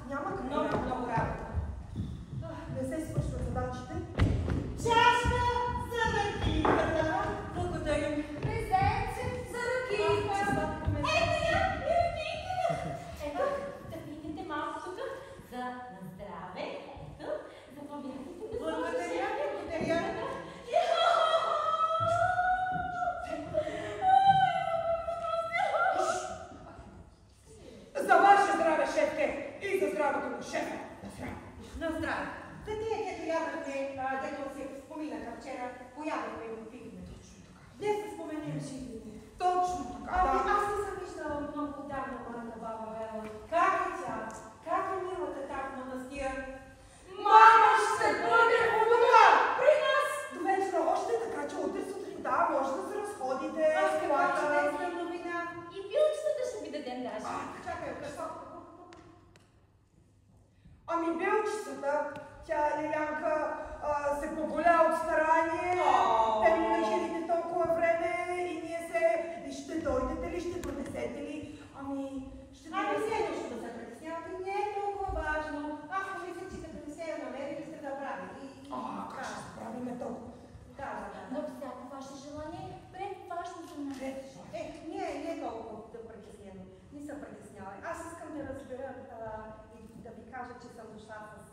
Няма шефа. На здраве. Та тия, дето ядахме, дето се споминаха вчера, поядахме и го пихме. Днес се споменем живите. Точно така, Аз не съм виждала много отдавна моята баба Вела. Как е тя? Как е милата там в манастира? Мама ще бъде у дома! При нас! До вечера още, така че утре сутринта може да се разходите. Аз каква чудесна новина. И билчетата ще ви дадем даже. Чакай, късо. Ами билчицата, тя Лилянка се поболя от старание. Те ми наживите толкова време и ние се... Ще дойдете ли, ще донесете ли? Ще Все нещо да се притеснявате, не е толкова важно. Аз мисля, че като не се я намерили, сте забравили. Как ще се правиме толкова? Да. Но всяко ваше желание е предважно за нас. Не е толкова да притеснено. Не съм притесняла. Аз искам да разбера и да ви кажа, че съм дошла с...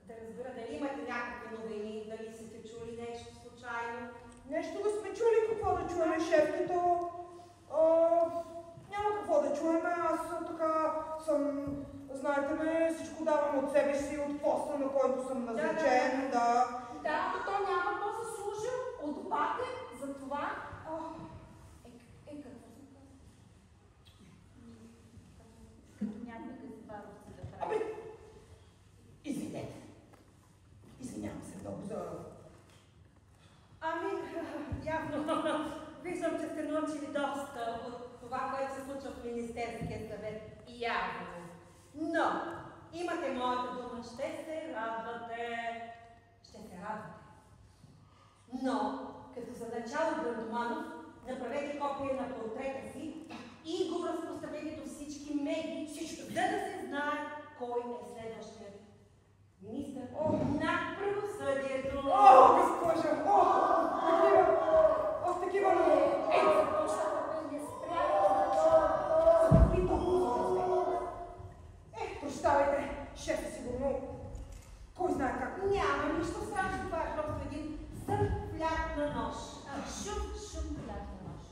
да разбера дали имате някакви новини, дали сте чули нещо случайно. Нещо да сме чули, какво да чуем, шефкито. Няма какво да чуем, аз така съм, знаете ме, всичко давам от себе си, от поста, на който съм назначен, да. Да, но то няма по-заслужил от бате за това. Какво съм казала? Като някой газбаровци да прави. Извинете. Извинявам се много за... Явно. Виждам, че сте научили доста от това, което се случва в Министерския съвет. Явно. Но, имате моята дума, ще се радвате. Ще се радвате. Но, като за начало Брандоманов, направете копия на портрета си и го разпространете до всички медии, за да се знае кой е следващият министър на правосъдието. Госпожа! Такива много! Не спрямо Прощавайте, шефа сигурно. Кой знае как? Няма нищо страшно, това е просто един сърфлят на нож. Шум пляк на нож.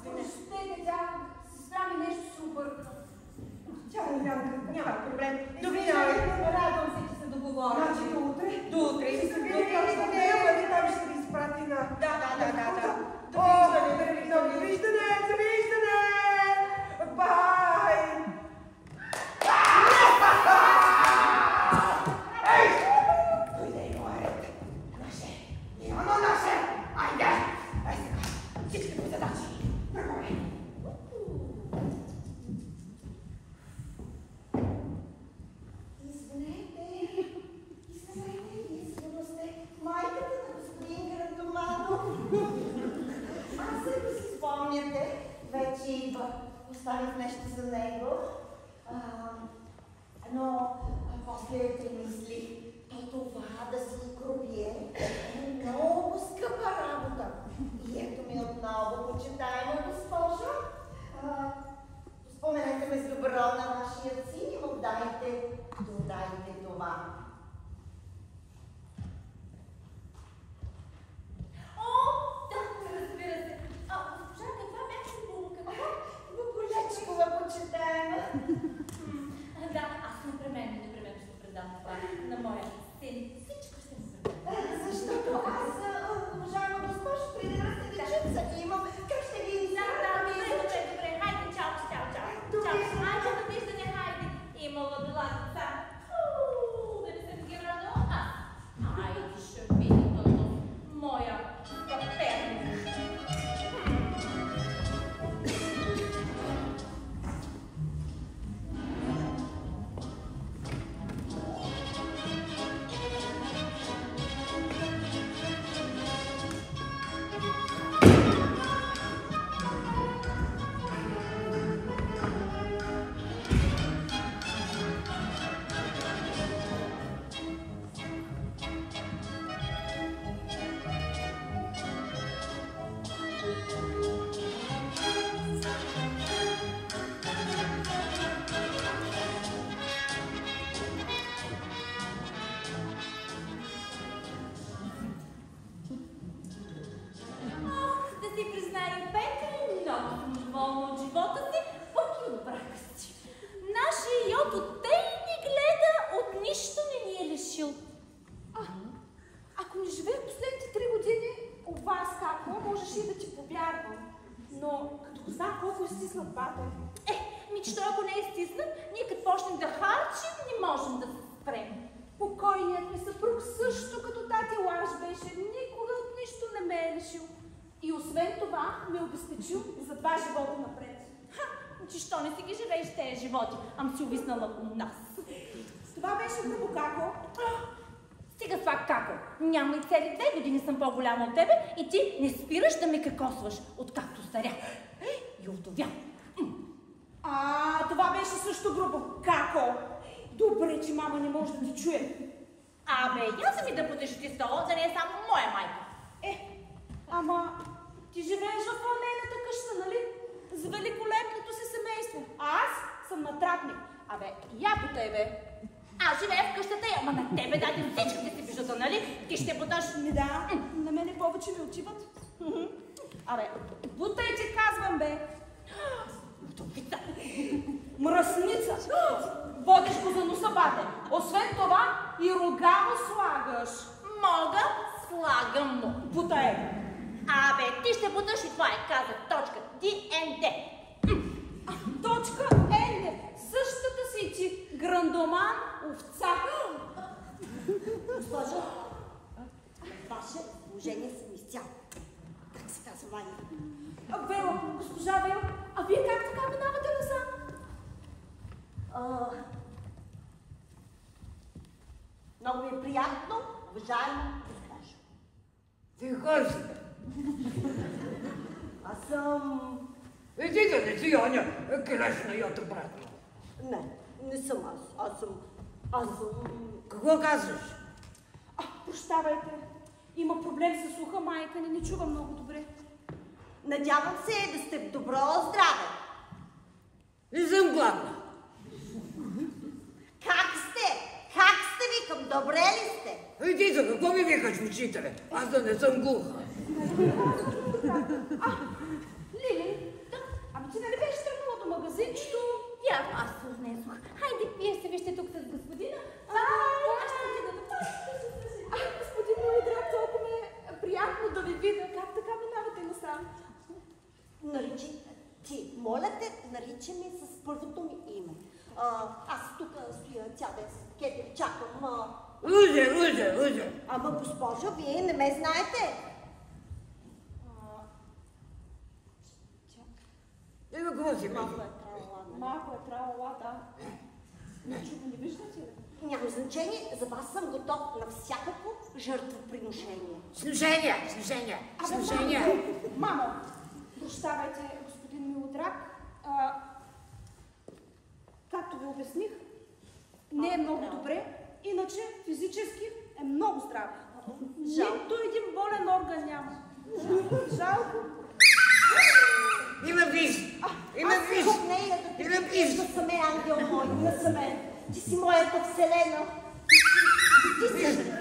Простете, тя сестра ми нещо се обърка. Тя Лилянка, няма проблем. Довиждане, радвам се, че се договорим. Значи до утре? До утре. Ще се видим как ще бъде, там ще ви изпрати на... Да. Довиждане! Бай! Дойде моя ред. Наше! Айде! Ай сега! Всички по задачи! Нагоре! Сигурно сте майката на господин Грандоманов. Аз ако си спомняте, вече оставих нещо за него. Но после те мисли, това да се крупие е много скъпа работа. И ето ми отново, почитаема госпожа. Споменете ме с добро на вашия син и му додайте това. Разбира се. Госпожа, каква беше булка? Богоречкова почитаема. Да, аз непременно ще предам това на моя син. Всичко ще му предам. Защото аз, уважаема госпожо, преди да сте дечица имам. Как ще ви Добре, хайде, чао. Хайде, довиждане, хайде. Имала била деца. Да не съм ги радала. Айде, ще види този моя паперник. съдбата. Мичето, ако не е стиснат, ние като почнем да харчим, не можем да се спрем. Покойният ми съпруг също като тати Лаш беше. Никога от нищо не ме е лишил. И освен това ме обезпечил за 2 живота напред. Че що не си ги живееш тези животи, ам си увиснала у нас. Това беше грубо, Како. Стига с това, Како. Няма и цели 2 години съм по-голяма от тебе и ти не спираш да ме какосваш, откакто старя. И овдовя. Това беше също грубо, Како. Добре, че мама не може да ти чуе. Я се ми да потеши ти стола, да не е само моя майка. Ама ти живееш в нейната къща, нали? С великолепното си семейство. А аз съм натрапник. Я по тебе. Аз живея в къщата, ама на тебе даде всичките си бижута, нали? Ти ще буташ. Не да, на мене повече ми отиват. Бутай, че казвам, бе. Бутовица. Мръсница. Водиш го за носа, бате. Освен това и рога му слагаш. Мога, слагам му. Бутай. Ти ще буташ и това е, казах. Точка. ДНД. Точка НД. Същата си ти. Грандоман, овца. Госпожо, ваше положение съм изцяло. Как се казва, Ваня? Вело, госпожа Вело, вие как така минавате насам? Много ми е приятно, уважаема госпожо. Ти кой си? Аз съм... Иди да не си, Аня, келешна ята обратно. Не съм аз. Аз съм... Какво казваш? Прощавайте. Има проблем с слуха, майка ни не чува много добре. Надявам се да сте в добро здраве. Не съм гладна. Как сте? Викам, добре ли сте? Иди за какво ми викаш, учителе? Аз да не съм глуха. Лили, ти нали беше тръгнала до магазинчето? Вярно, аз се отнесох. Хайде, вие се вижте тук с господина. Аз ще отида до това. Господин Милодраг, толкова ми е приятно да ви видя. Как така минавате насам? Моля те, нарича ми с първото ми име. Аз тук стоя цял ден с Кети, чакам. Лъже. Ама, госпожо, вие не ме знаете. Какво си Малко мисли? е тралала. Малко е тралала, да. Ничего не виждате ли? Няма значение, за вас съм готов на всякакво жертвоприношение. Сношения. Мамо, прощавайте, господин Милодраг. Както ви обясних, не е много добре, иначе физически е много здрав. Нито един болен орган няма. Жалко. Има виж. Аз от нея насаме, ангел мой, насаме. Ти си моята вселена. Ти си...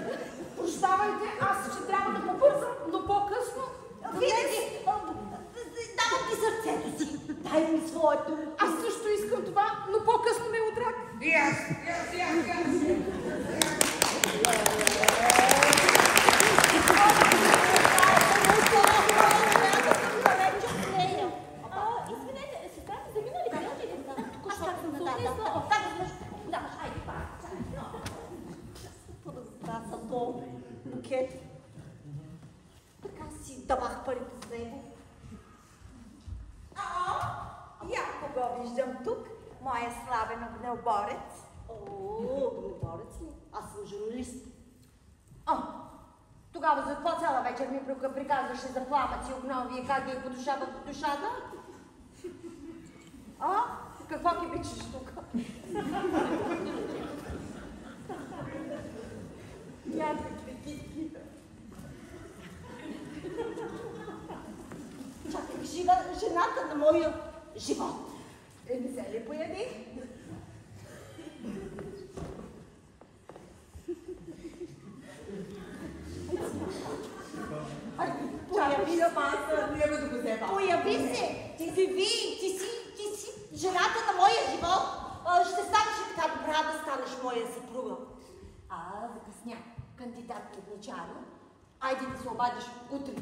Прощавайте, аз ще трябва да побързам, но по-късно. Винаги давам ти сърцето си. Дай ми своето. Аз също искам това, но по-късно Милодраг. И аз. Извинете, сестрата замина ли бе? Аз так съм букет. Така си давах парите с него. Я кого виждам тук? Моя славен огнеоборец. Огнеоборец ли? Аз съм журналист. Тогава за какво цяла вечер ми приказваше за пламъци огнови и как ги по душа в душата? Какво ги бичиш тук? Някакви китки. Чакай, жива жената на моя живот. Не се ли появи? Появи се! Ти си жената на моя живот. Ще станеш ли така добра да станеш моя съпруга? Закъсня. Кандидат предначално. Айде да се обадиш утре.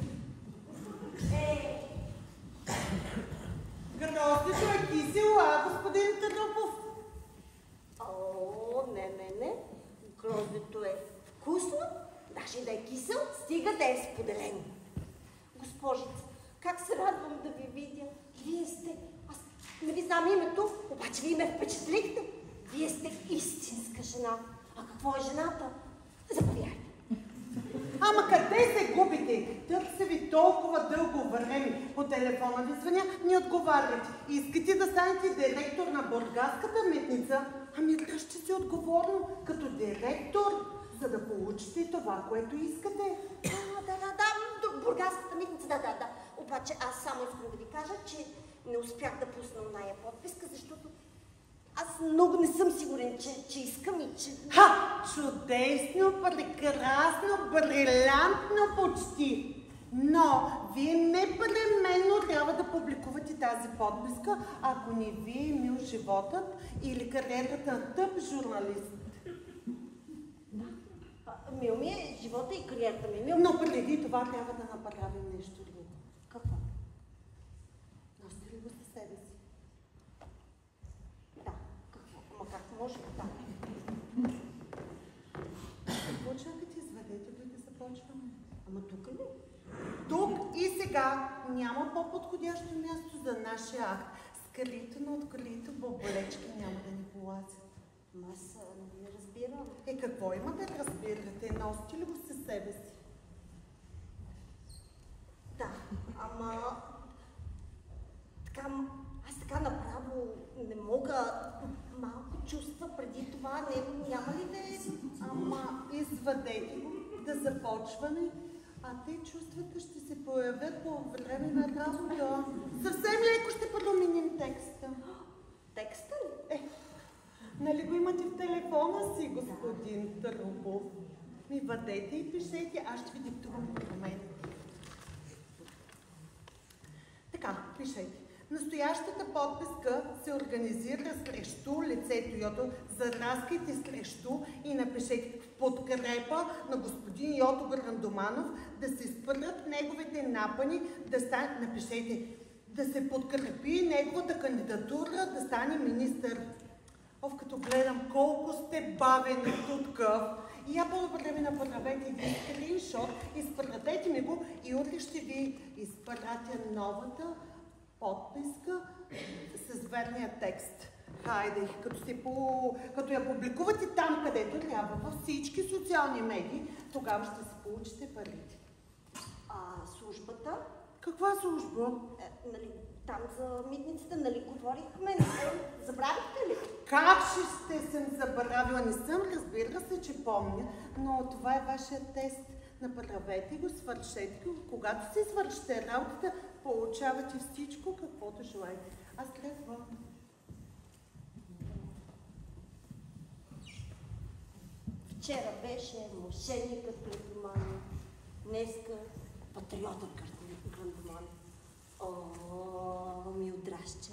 Гроздето е кисело, господин Трупов? О, не. Гроздето е вкусно, даже да е кисел, стига да е споделено. Госпожица, как се радвам да ви видя. Вие сте... Аз не ви знам името, обаче вие ме впечатлихте. Вие сте истинска жена. А какво е жената? Заповядайте. Ама къде се губите? Търся ви толкова дълго време. По телефона ви звъня, не отговаряте. Искате да станете директор на Бургаската митница? Ами дръжте се отговорно, като директор, за да получите това, което искате. Да, Бургаската митница, да. Обаче аз само искам да ви кажа, че не успях да пусна оная подписка, защото аз много не съм сигурен, че искам и че... Чудесно, прекрасно, брилянтно почти. Но вие непременно трябва да публикувате тази подписка, ако не ви е мил животът или кариерата на тъп журналист. Мил ми е живота и кариерата ми. Но преди това трябва да направим нещо друго. Какво? Носите ли го със себе си? Да. Какво? Ама как може? Да. Почакайте, извадете го и да започваме. Ама тук ли? Тук и сега няма по-подходящо място за нашия акт. Скрито на открито, боболечки няма да ни полазят. Аз не разбирам. Какво има да разбирате? Носите ли го със себе си? Да, ама... Аз така направо не мога... Малко чувства преди това, няма ли да е... Ама извадете го да започваме, а те чувствата ще се появят по време на работа. Съвсем леко ще променим текста. Текста ли? Нали го имате в телефона си, господин Трупов? Ми вадете и пишете, аз ще ви диктувам промените. Така, пишете. Настоящата подписка се организира срещу лицето Йото. Зараскайте срещу и напишете в подкрепа на господин Йото Грандоманов да се спрат неговите напъни, напишете да се подкрепи неговата кандидатура да стане министър. Като гледам колко сте бавени туткъв, и я по-добре ми направете един скриншот, изпратете ми го и утре ще ви изпратя новата подписка с верния текст. Хайде, като я публикувате там, където трябва, във всички социални медии, тогава ще се получите парите. А службата? Каква служба? Нали, там за митницата, нали говорихме? Забравихте ли? Как ще съм забравила? Не съм, разбира се, че помня, но това е вашия тест. Направете го, свършете го. Когато си свършите работата, получавате всичко, каквото желаете. Аз следвам. Вчера беше мошенникът Грандоманов, днеска патриотът Грандоманов. О, Милдрашче,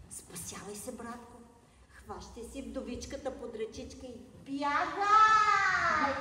спасявай се, братко. Хващай си вдовичката под ръчичка и бягай!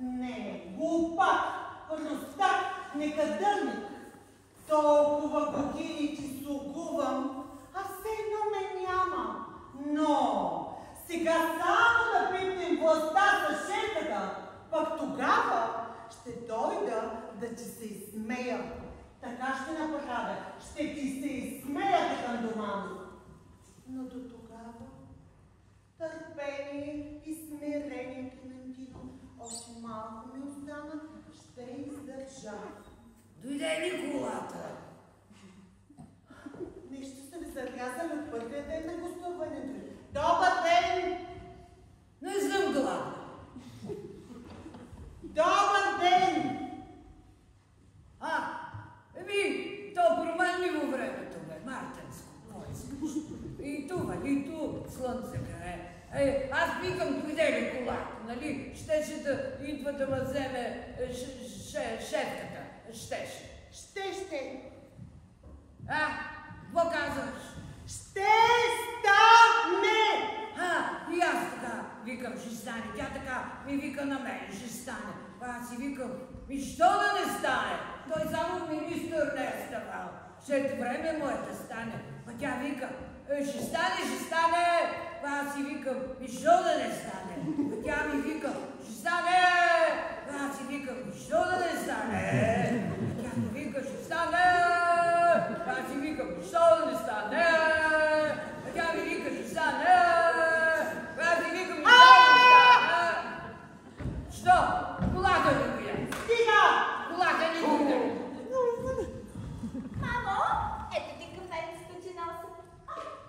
Не, глупак, простак, некадърник. Толкова години ти слугувам, а все едно ме няма. Но сега само да пипнем властта за шефата, пък тогава ще дойда да ти се изсмея. Така ще направя. Ще ти се изсмея, Грандомано. Но до тогава търпение и смирение, Клементино, още малко ми остана, ще издържа. Дойде ли колата? Нищо са ви зарязали от първия ден на гостуването ви. Добър ден! Не съм гладна. Добър ден! То променливо времето, бе, мартенско, войско. И ту, нали, ту слънце грее. Аз викам, дойде ли колата, нали? Щеше да идва да ме вземе шефката. Щеше. Ще. Какво казваш? Ще стане! И аз така викам, ще стане. Тя така ми вика на мен, ще стане. Аз си викам, що да не стане? Той само министър не е ставал. След време му е да стане. А тя вика, ще стане. Аз си викам, що да не стане? А тя ми вика, ще стане. Аз си викам, що да не стане? А тя ми вика, ще стане. Аз си викам, що да не стане? А тя ми вика, ще стане. Аз си викам, що да не стане? Що? Колата ли го я? Стига! Колата ли го я? Мамо, ето ти кафе с печеноса.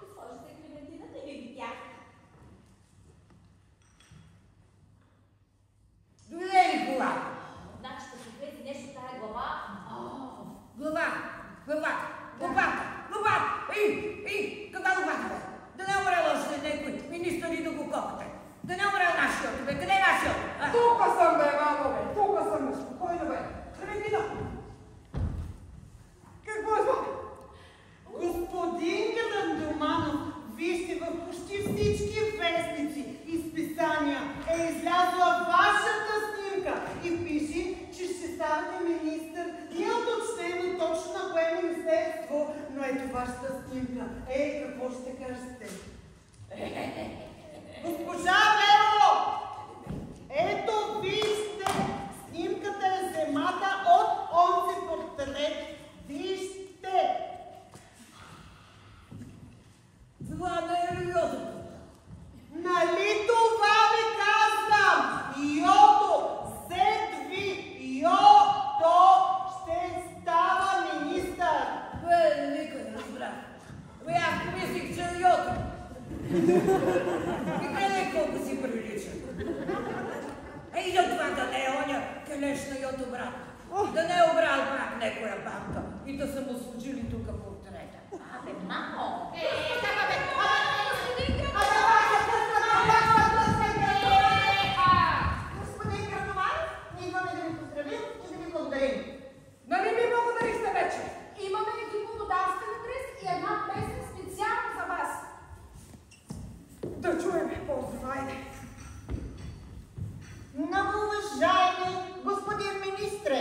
Госпожата Клементина не ви видях. Дойде ли колата? Значи да се влезе нещо в тая глава. Главата! Каква главата, бе? Да не умрела още някой министър и да го копате. Да не умрел нашият, бе. Къде е нашият? Тука съм, бе, мамо, бе. Тука съм, спокойно, бе. Клементина! Какво е това? Господин Грандоманов, вижте, в почти всички вестници и списания е излязла вашата снимка и пише, че ще станете министър. Не е уточнено точно на кое министерство, но ето вашата снимка. Какво ще кажете? Госпожа Веро! Ето вижте, снимката е вземата от онзи портрет. Вижте! Това не е Йото. Нали това ви казвам? Йото, зедви, Йото ще става министър. Бе, никой не разбра. Бе, аз помислих, че е Йото. И гледай колко си прилича. И за това да не е оня келеш на Йото брат. Да не е обрал пак некоя бабка и да са му служили тука портрета. Абе, мамо! Господин Грандоманов, ние идваме да ви поздравим и да ви благодарим. Нали ми благодарихте вече? Имаме един благодарствен адрес и една песен специално за вас. Да чуем, поздравайте. Много уважаеми господин министре,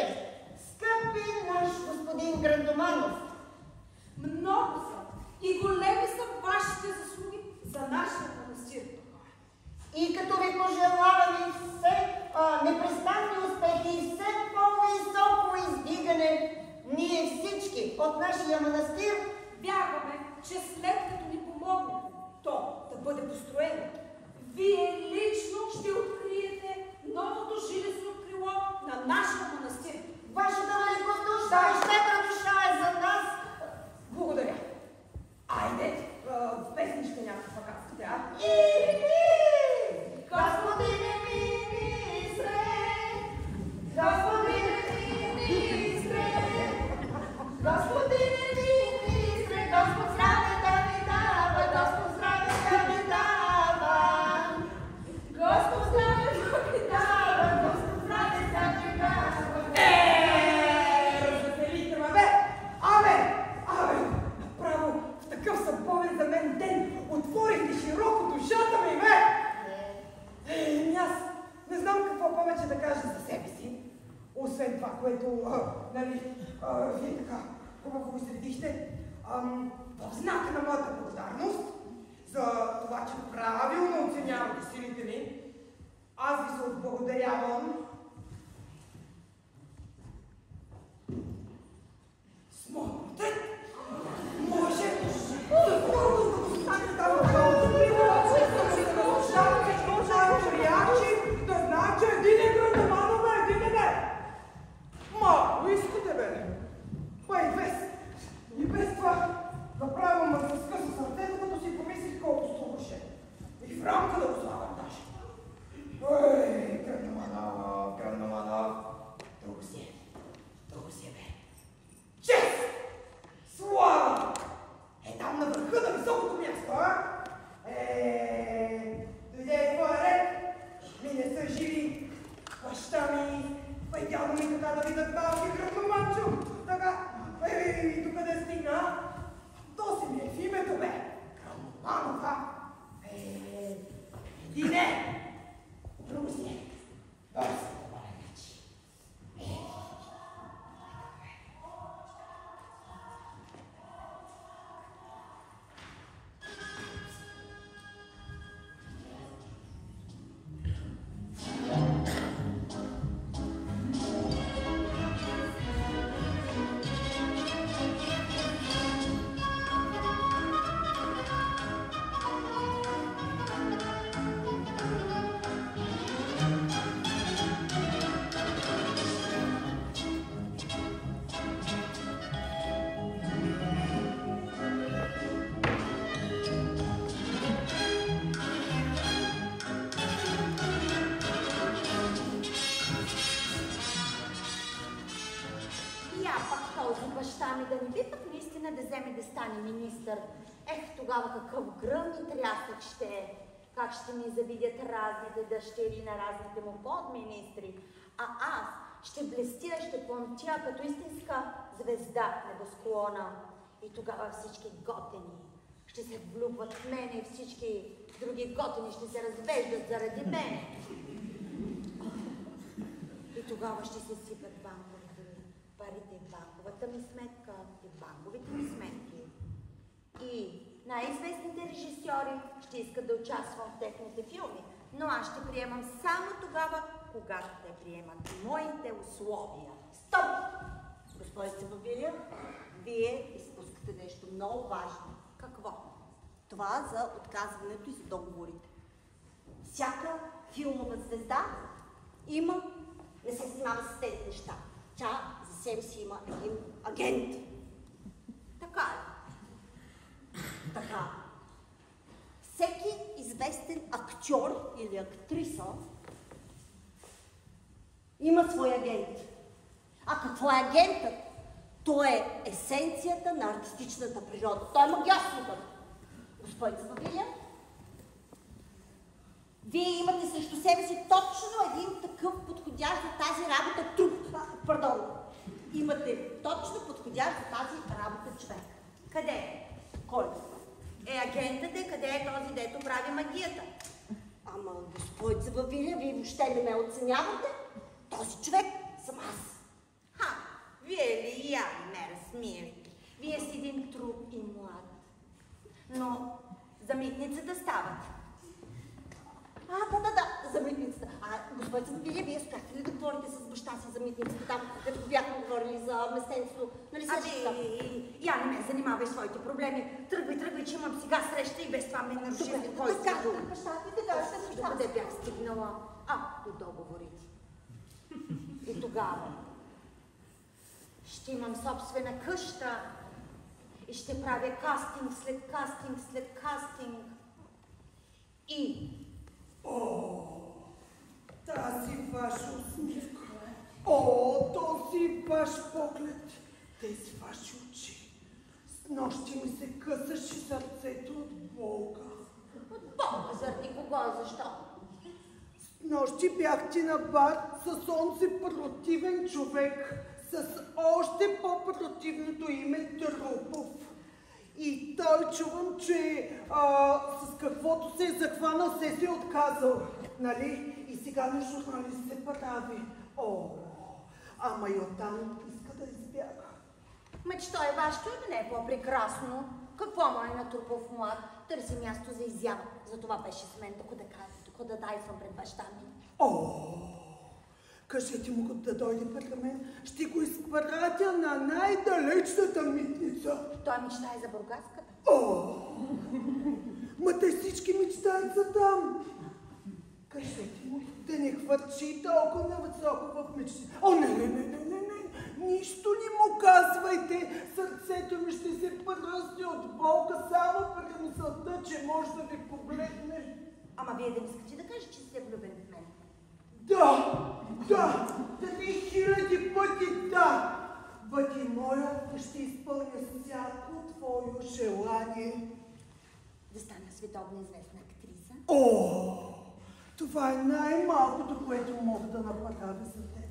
скъпи наш господин Грандоманов, Много са и големи са вашите заслуги за нашия манастир. и като ви пожелаваме все непрестанни успехи и все по-високо издигане, ние всички от нашия манастир Вярваме, че след като ни помогне то да бъде построено, вие лично ще откриете новото жилищно крило на нашия манастир. вашата великодушна и щедра душа е за нас. Благодаря. Айде, песничка някаква казкате, а? Господине министре, господине министре, господине министре, Господ здраве да ви дава, Господ здраве да ви дава, Господ здраве да ви дава, Господ здраве да ви дава. Развеселихте ме, бе! Абе, направо в такъв събовен за мен ден отворихте широко душата ми, бе! Аз не знам какво повече да кажа за нали, вие така хубаво го средихте. В знак на моята благодарност за това, че правилно оценявате силите ми, аз ви се отблагодарявам с моя портрет. Може да го стане там да знае, че един е Грандаманов, а един е бе. Малко искате, бе. Па и без това направо ме заскъса сърцето, като си помислих колко струваше. И в рамка да го слагам даже. Ой, Грандаманов. Друго си е, бе. Чест! Слава! Е там на върха на високото място, а? Дойде твоя ред. Ми не са живи. Баща ми, и дядо ми така да видят малки Грандаманчо. Така, докъде стигна? То си ми е в името, бе. Грандаманов, а? Един е. Друго си е. Дай се да бъде вече. Да стане министър. Тогава какъв гръм и трясък ще е. Как ще ми завидят разните дъщери на разните му подминистри. А аз ще блестя, ще плъмтя като истинска звезда в небосклона. И тогава всички готени ще се влюбват в мене и всички други готени ще се развеждат заради мене. И тогава ще се сипят парите в банковата ми сметка и банковите ми сметки. И най-известните режисьори ще искат да участвам в техните филми, но аз ще приемам само тогава, когато те приемат моите условия. Стоп! Госпожица Бабиля, вие изпускате нещо много важно. Какво? Това за отказването и за договорите. Всяка филмова звезда има, не се занимава с тези неща. Тя за себе си има един агент. Така е. Така. Всеки известен актьор или актриса има свой агент. А какво е агентът? Той е есенцията на артистичната природа. Той е магиосникът. Господица Бабиля, вие имате срещу себе си точно един такъв подходящ за тази работа труп. Пардон. Имате точно подходящ за тази работа човек. Къде е? Кой? Агентът е, къде е този, дето прави магията? Ама, господица Бабиля, вие въобще не ме оценявате? Този човек съм аз. Вие ли и я ме разсмирите? Вие си един труп и млад. Но за митницата ставате. Да, за митницата. Господица Бабиля, вие успяхте ли да говорите с баща си за митницата там, като бяхме говорили за местенство? Нали я не ме занимавай своите проблеми. Тръгвай, че имам сега среща и без това ме наруши спокойствието. Къде бях стигнала? До договорите. И тогава ще имам собствена къща и ще правя кастинг след кастинг след кастинг. И тази ваша усмивка, този ваш поглед, тези ваши очи. С нощи ми се късаше сърцето от Бога. От Бога? Заради кого? Защо? С нощи бях ти на бар с онзи противен човек, с още по-противното име Трупов. И той чувам, че с каквото се е захванал, се е отказал, нали? И сега на журналист се прави. Ама и оттам иска да Мечто е вашето име, не е по-прекрасно. Какво му е натрупал в млад? Търси място за изява. Затова беше с мен, да дайсвам пред баща ми. Кажете му да дойде при мен. Ще го изпратя на най-далечната митница. Той мечтае за Бургаската. Ма те всички мечтаят за там. Кажете му да не хвърчи толкова нависоко в мечти. Не. Нищо не му казвайте. Сърцето ми ще се пръсне от болка само при мисълта, че може да ви погледне. Ама вие да искате да кажете, че сте влюбен в мен? Да, 3000 пъти да. Бъди моя, ще изпълня всяко твое желание. Да стана световно известна актриса? Това е най-малкото, което мога да направя за теб.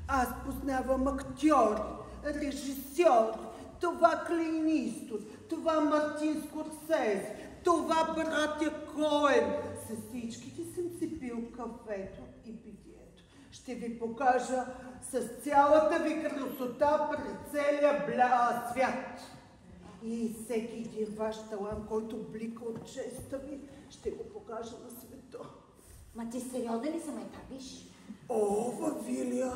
Аз познавам актьори, режисьори, това Клин Иствуд, това Мартин Скорсезе, това братя Коен. С всичките съм си пил кафето и питието. Ще ви покажа с цялата ви красота пред целия свят. И всеки един ваш талант, който блика от честа ви, ще го покажа на света. Ма ти сериозен ли се ме табиш? Вавилия,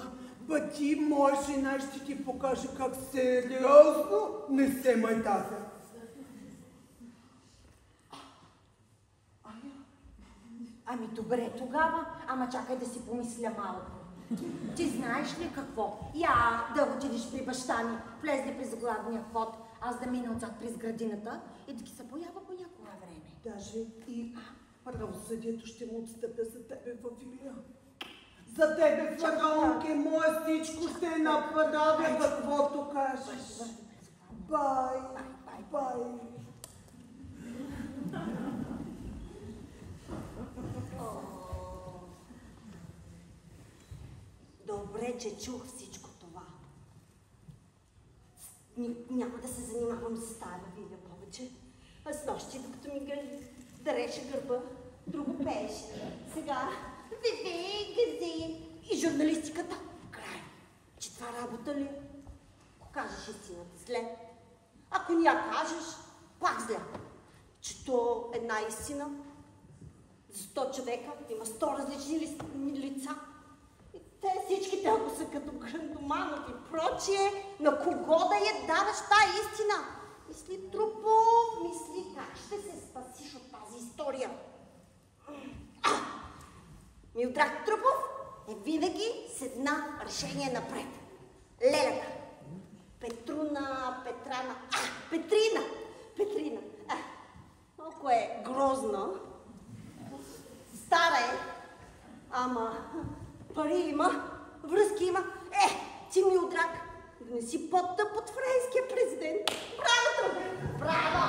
ти, моя жена, ще ти покаже как сериозно не се майтазя. Ами добре тогава, ама чакай да си помисля малко. Ти знаеш ли какво? Да отидеш при баща ми, влезне през главния вход, аз да мина отзад през градината и да ги се поява по някое време. Даже и правосъдието ще му отстъпя за тебе, Вавилия. За тебе, фараонке, моя всичко ще направя каквото кажеш. Бай. Добре, че чух всичко това. Няма да се занимавам с стара Виля повече. А с нощи, докато ми дареше гърба, друго пееше. Сега гази и журналистиката. Край. Че това работа ли? Ако кажеш истината, зле. Ако не я кажеш, пак зле. Че то една истина. За 100 човека има 100 различни лица. И те всичките, ако са като Грандоманов и прочие, на кого да я даваш тая истина? Мисли, Трупов, мисли как ще се спасиш от тази история. Милдраг Трупов е винаги с една решение напред. Лелята. Петрина. Малко е грозна. Стара е. Ама пари има, връзки има. Ти, Милдраг, да не си по-тъп от френския президент. Браво, Трупов! Браво!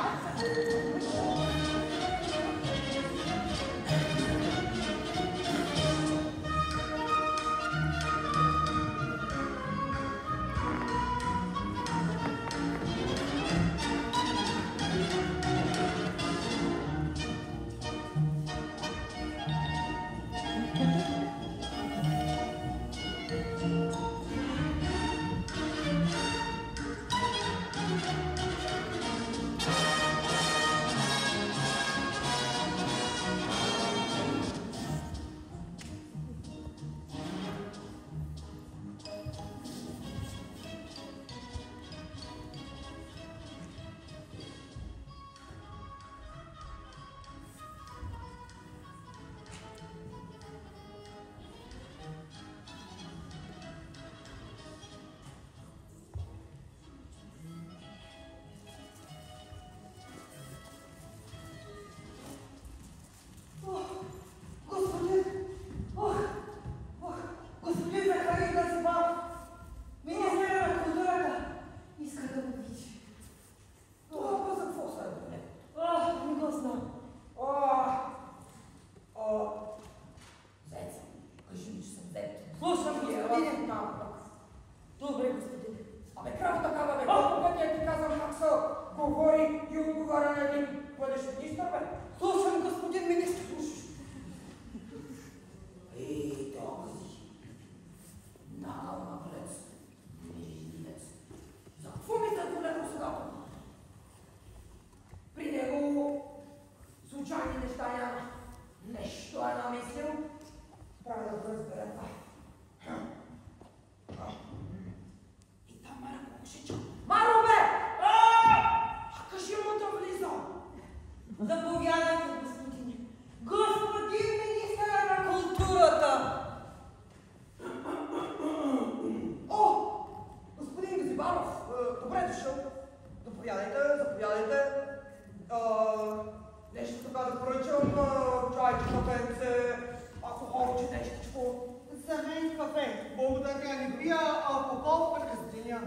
тя не пия алкохол през деня.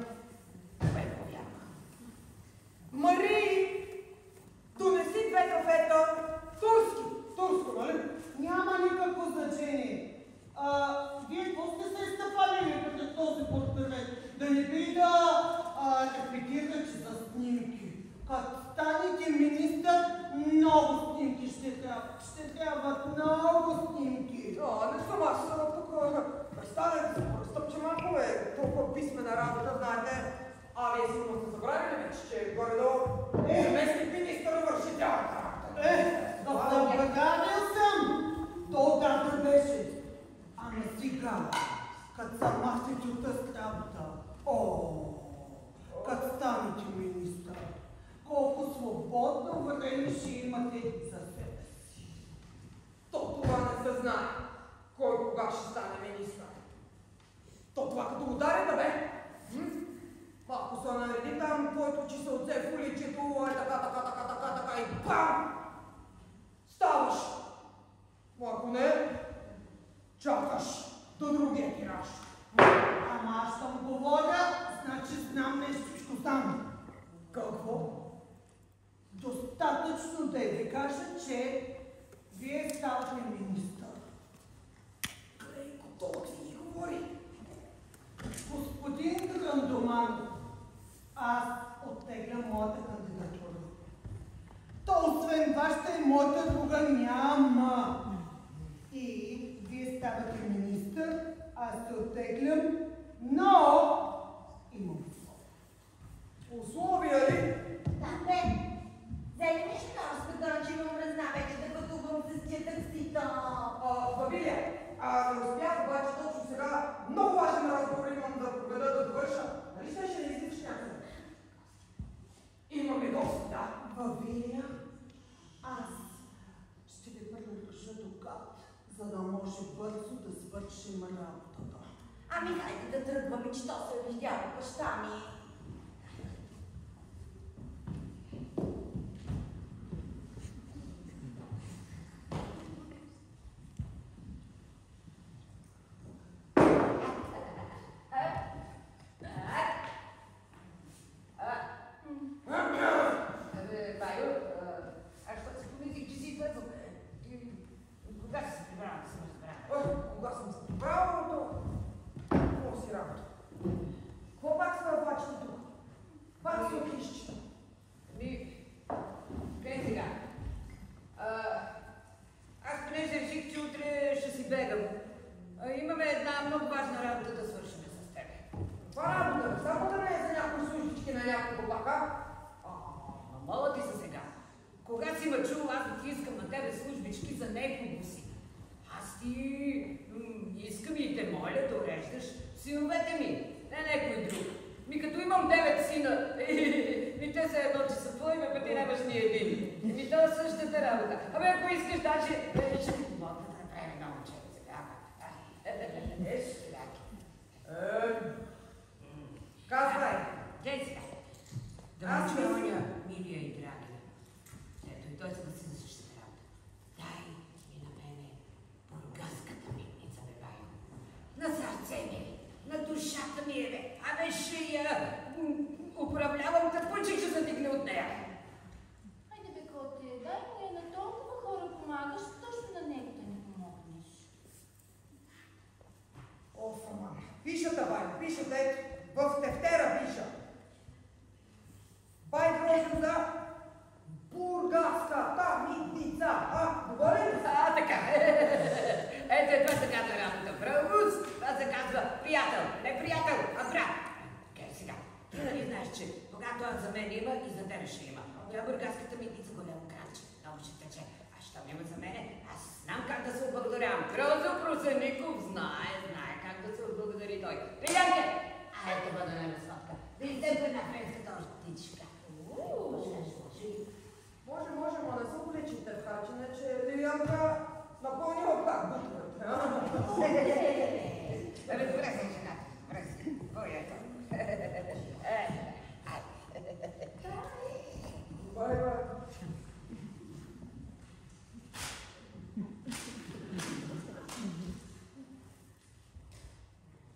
Мари, донеси 2 кафета турско, нали? Няма никакво значение. Вие какво сте се изтъпали пред този портрет? Да не би да репетирате за снимки. Като станете министър, много снимки ще трябва. Ще трябват много снимки. Не съм аз тук. Представете се, стъпче малко е толкова писмена работа, знаете. Вие сигурно сте забравили вече, че горе-долу заместник министър върши цялата работа. Забравил съм! То отдавна беше. Ама сега, като сама се чута с работа, като станете министър, колко свободно време ще имате за себе си. То това не се знае. Кой кога ще стане министър? То това като удари, да бе? Ако се нареди там, твоето очи се отзе в уличето, така и бам! Ставаш. Ако не, чакаш до другия тираж. Ама аз съм говоря, значи знам нещичко сам. Какво? Достатъчно да ви кажа, че вие ставате министър. Клейко, това ти ни говори. Господин Грандоманов, аз оттеглям моята кандидатура. То освен вашата и моята друга няма. И вие ставате министър, аз се оттеглям, но имам условия. Условия ли? Да, бе. Взели ми шкарската, че имам мръзна вече да пътувам с тия таксита. Бабиля, не успях обаче точно сега. Много важен разговор имам да проведа да довърша. Нали ще не излизаш някъде? Имаме доста, да. Бабиля, аз ще ви предложа до гад, за да може бързо да свършим работата. Ами хайде да тръгваме, че то се е видяла баща ми. Кога съм се прибрала, какво си работа? Какво пак сме оплачени тук? Пак си отлищи. Гледай сега. Аз понеже реших, че утре ще си бегам. Имаме една много важна работа да свършим с тебе. Това работа, само да не е за някои службички на някой бака. Моля ти се сега. Кога си ме чул, аз да ти искам на тебе службички за некого си. Аз ти искам и те моля да уреждаш синовете ми, не някой друг. Като имам 9 сина, те са едно, че са твои, пък ти нямаш ни един. Това е същата работа. Ако искаш, даже ще ти помогна да направим едно момче сега. Сега. Казвай. Гледай сега. Да му чуя оня милия и драгия. Ето и той съгласи за същата работа. Дай и на мене бургаската митница, бе, Байо. На сърце ми, на душата ми е, бе. Ще я управлявам, да пъчек ще задигне от нея. Хайде бе, коте, дай му я на толкова хора помагаш, точно на него да ни помогнеш. Ама, пишата, Бай, пишата, ето, в тефтера пиша. Бай грозим за бургаската митница. Говори ли? Така. Ето, това се казва работа. Правус, това се казва приятел. Не приятел, а брат. Сега, ти нали знаеш, че когато аз за мен има и за тебе ще има. Тя бургаската митница голямо кранче. Много ще тече. А щом има за мене, аз знам как да се отблагодарявам. Крозо Просеников знае как да се отблагодари той. Приятел! Айде бъда на сладка. Вижте на френската ощичка. Може, но не са голечите харчене, че Лилианка напълнила пак бутовете. Разбира се, жената. Кой е това? Бай.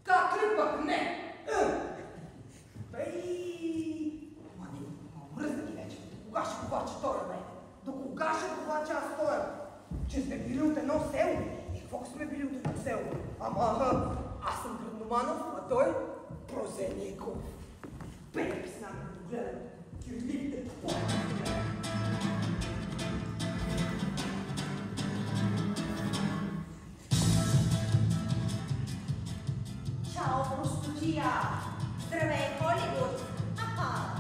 Как ли кога ще повача той, бе? До кога ще повача аз той? Че сме били от едно село. И какво сме били от едно село? Ама, аз съм Грандоманов, а той Прозеников. Пене писна, като гледам. Кирилите по това. Чао, простотия! Здравей, Холивуд! Аха!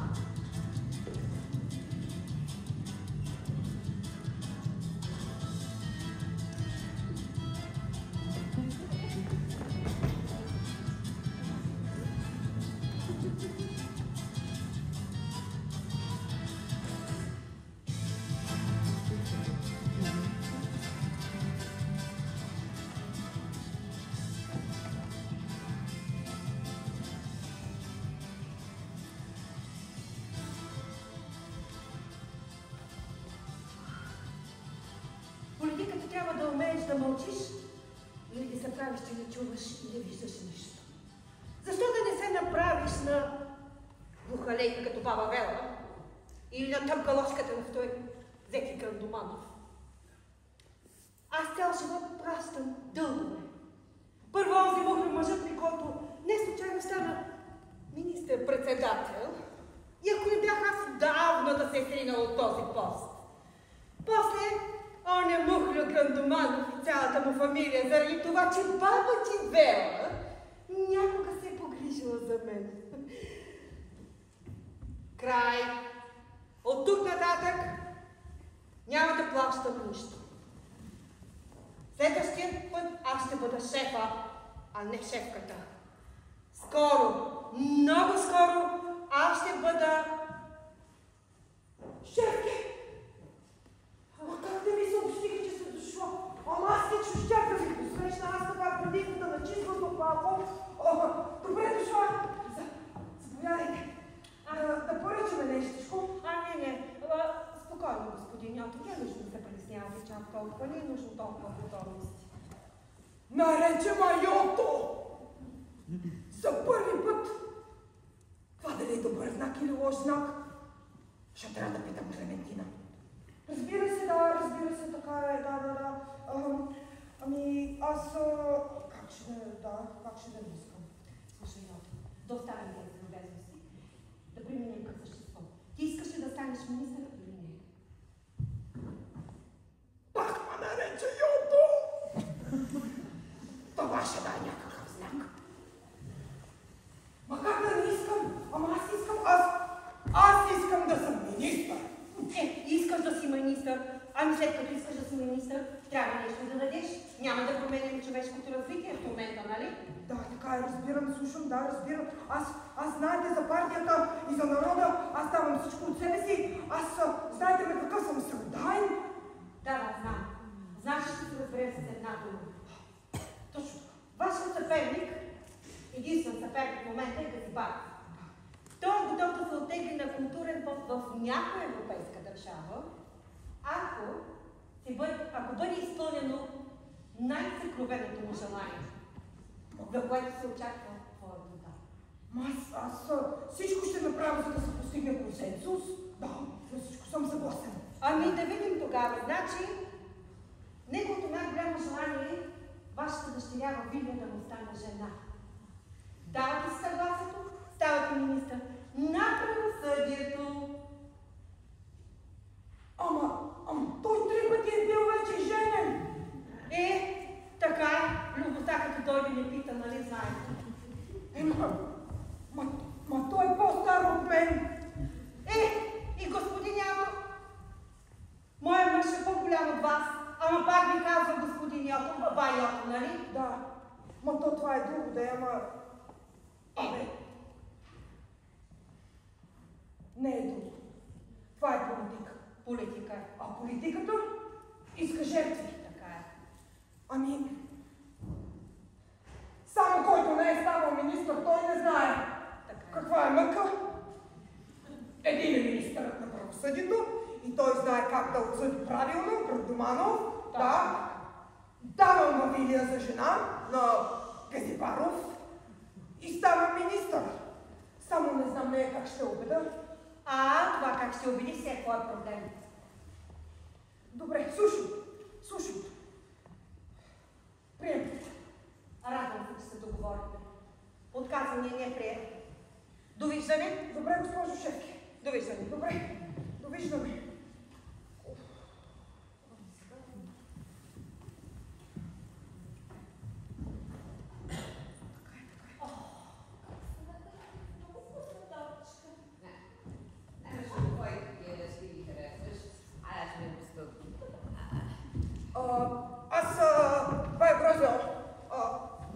Политиката трябва да умееш да мълчиш или да се правиш, че не чуваш и не виждаш нищо. Защо да не се направиш на глухалейка като баба Вела или на тъмкаложката на втори Зеки Грандоманов? Аз цял живот пращам дългове. Първо онзи мухли мъжът ми, който не случайно стана министър-председател, и ако не бях аз отдавна да се е сринал от този пост. После он е мухлю Грандоманов и цялата му фамилия, заради това, че баба ти Вела някога се е погрижила за мен. Край. От тук нататък няма да плащам нищо. Следващия път аз ще бъда шефа, а не шефката. Скоро, много скоро, аз ще бъда шефки. Ама как да ми съобщиха, че съм дошла? Ама аз не чущях да ви посрещна, аз така предихната на чист въздух малко. Добре дошла. Заповядайте. Да поръчаме нещичко. Не. Спокойно, господин Йото. Не е нужно да се притеснявате чак толкова. Не е нужно толкова подробности. Нарече Йото! За първи път! Това дали е добър знак или лош знак? Ще трябва да питам Клементина. Разбира се, така е, да. Ами, аз... Как ще да не искам? Слушай, Йото, да оставим тези любезности. Да преминем към същество. Ти искаш ли да станеш министър или не? Пак ме нарече Йото! Това ще дай някакъв знак. Ма как да не искам? Ама аз искам да съм министър. Искаш да си министър. Ами след като искаш да си министър, трябва нещо да дадеш. Няма да променим човешкото развитие в момента, нали? Да, така е, разбирам. Аз знаете за партията и за народа, аз давам всичко от себе си. Знаете ме какъв съм сълдаен. Да, знам. Знаеш, ще се разберем с една дума. Точно. Вашият съперник, единствен съперник в момента е Газибаров. Той е готов да се оттегли на културен пост в някоя европейска държава, ако бъде изпълнено най-съкровеното му желание, за което се очаква твоята вода. Аз всичко ще направя, за да се постигне консенсус. Да, за всичко съм съгласен. Ами да видим тогава. Значи, неговото най-голямо желание е вашата дъщеря Вилия да му стане жена. Давате си съгласието, ставате министър на правосъдието. Ама той 3 пъти е бил вече женен. Така е. Любовта като дойде не пита, нали знаете? Ма той е по-стар от мен. И господин Йото, моят мъж е по-голям от вас, ама пак ви казва господин Йото, баба Йото, нали? Да. Ма това е друго, да е, ама... Не е друго. Това е политика. Политика. А политиката иска жертви. Така е. Ами... Само който не е станал министър, той не знае. Каква е мъка? Един е министърът на правосъдието и той знае как да отсъди правилно, Грандоманов. Да. Давам Вавилия за жена на Газибаров и ставам министър. Само не знам нея как ще убеда. Това как ще убеди си е твой проблем. Добре, слушай. Прием. Радвам се, че се договорихме. Отказване не е прието. Довиждане. Добре, госпожо Шефки. Довиждане. Добре, довиждане.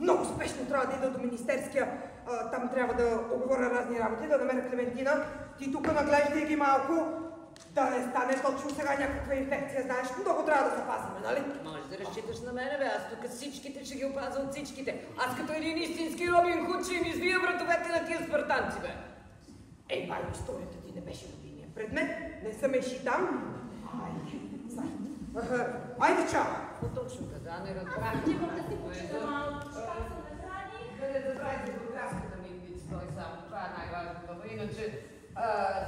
Много спешно трябва да ида до министерския. Там трябва да оговоря разни работи, да намеря Клементина. Ти тук наглеждай ги малко, да не стане точно сега някаква инфекция, знаеш. Много трябва да се пазиме, нали? Може да разчиташ на мене, бе. Аз тук всичките ще ги опазя от всичките. Аз като един истински Робин Худ ще им извия вратовете на тия спартанци, бе. Ей, майко, историята ти не беше любимия предмет. Не съм еши там. Айде, чао! Точно така, не разбрах. Отивам да си почина малко. Как се нахрани? Да забравя за бургаската митница, той само. Това е най-важното. Иначе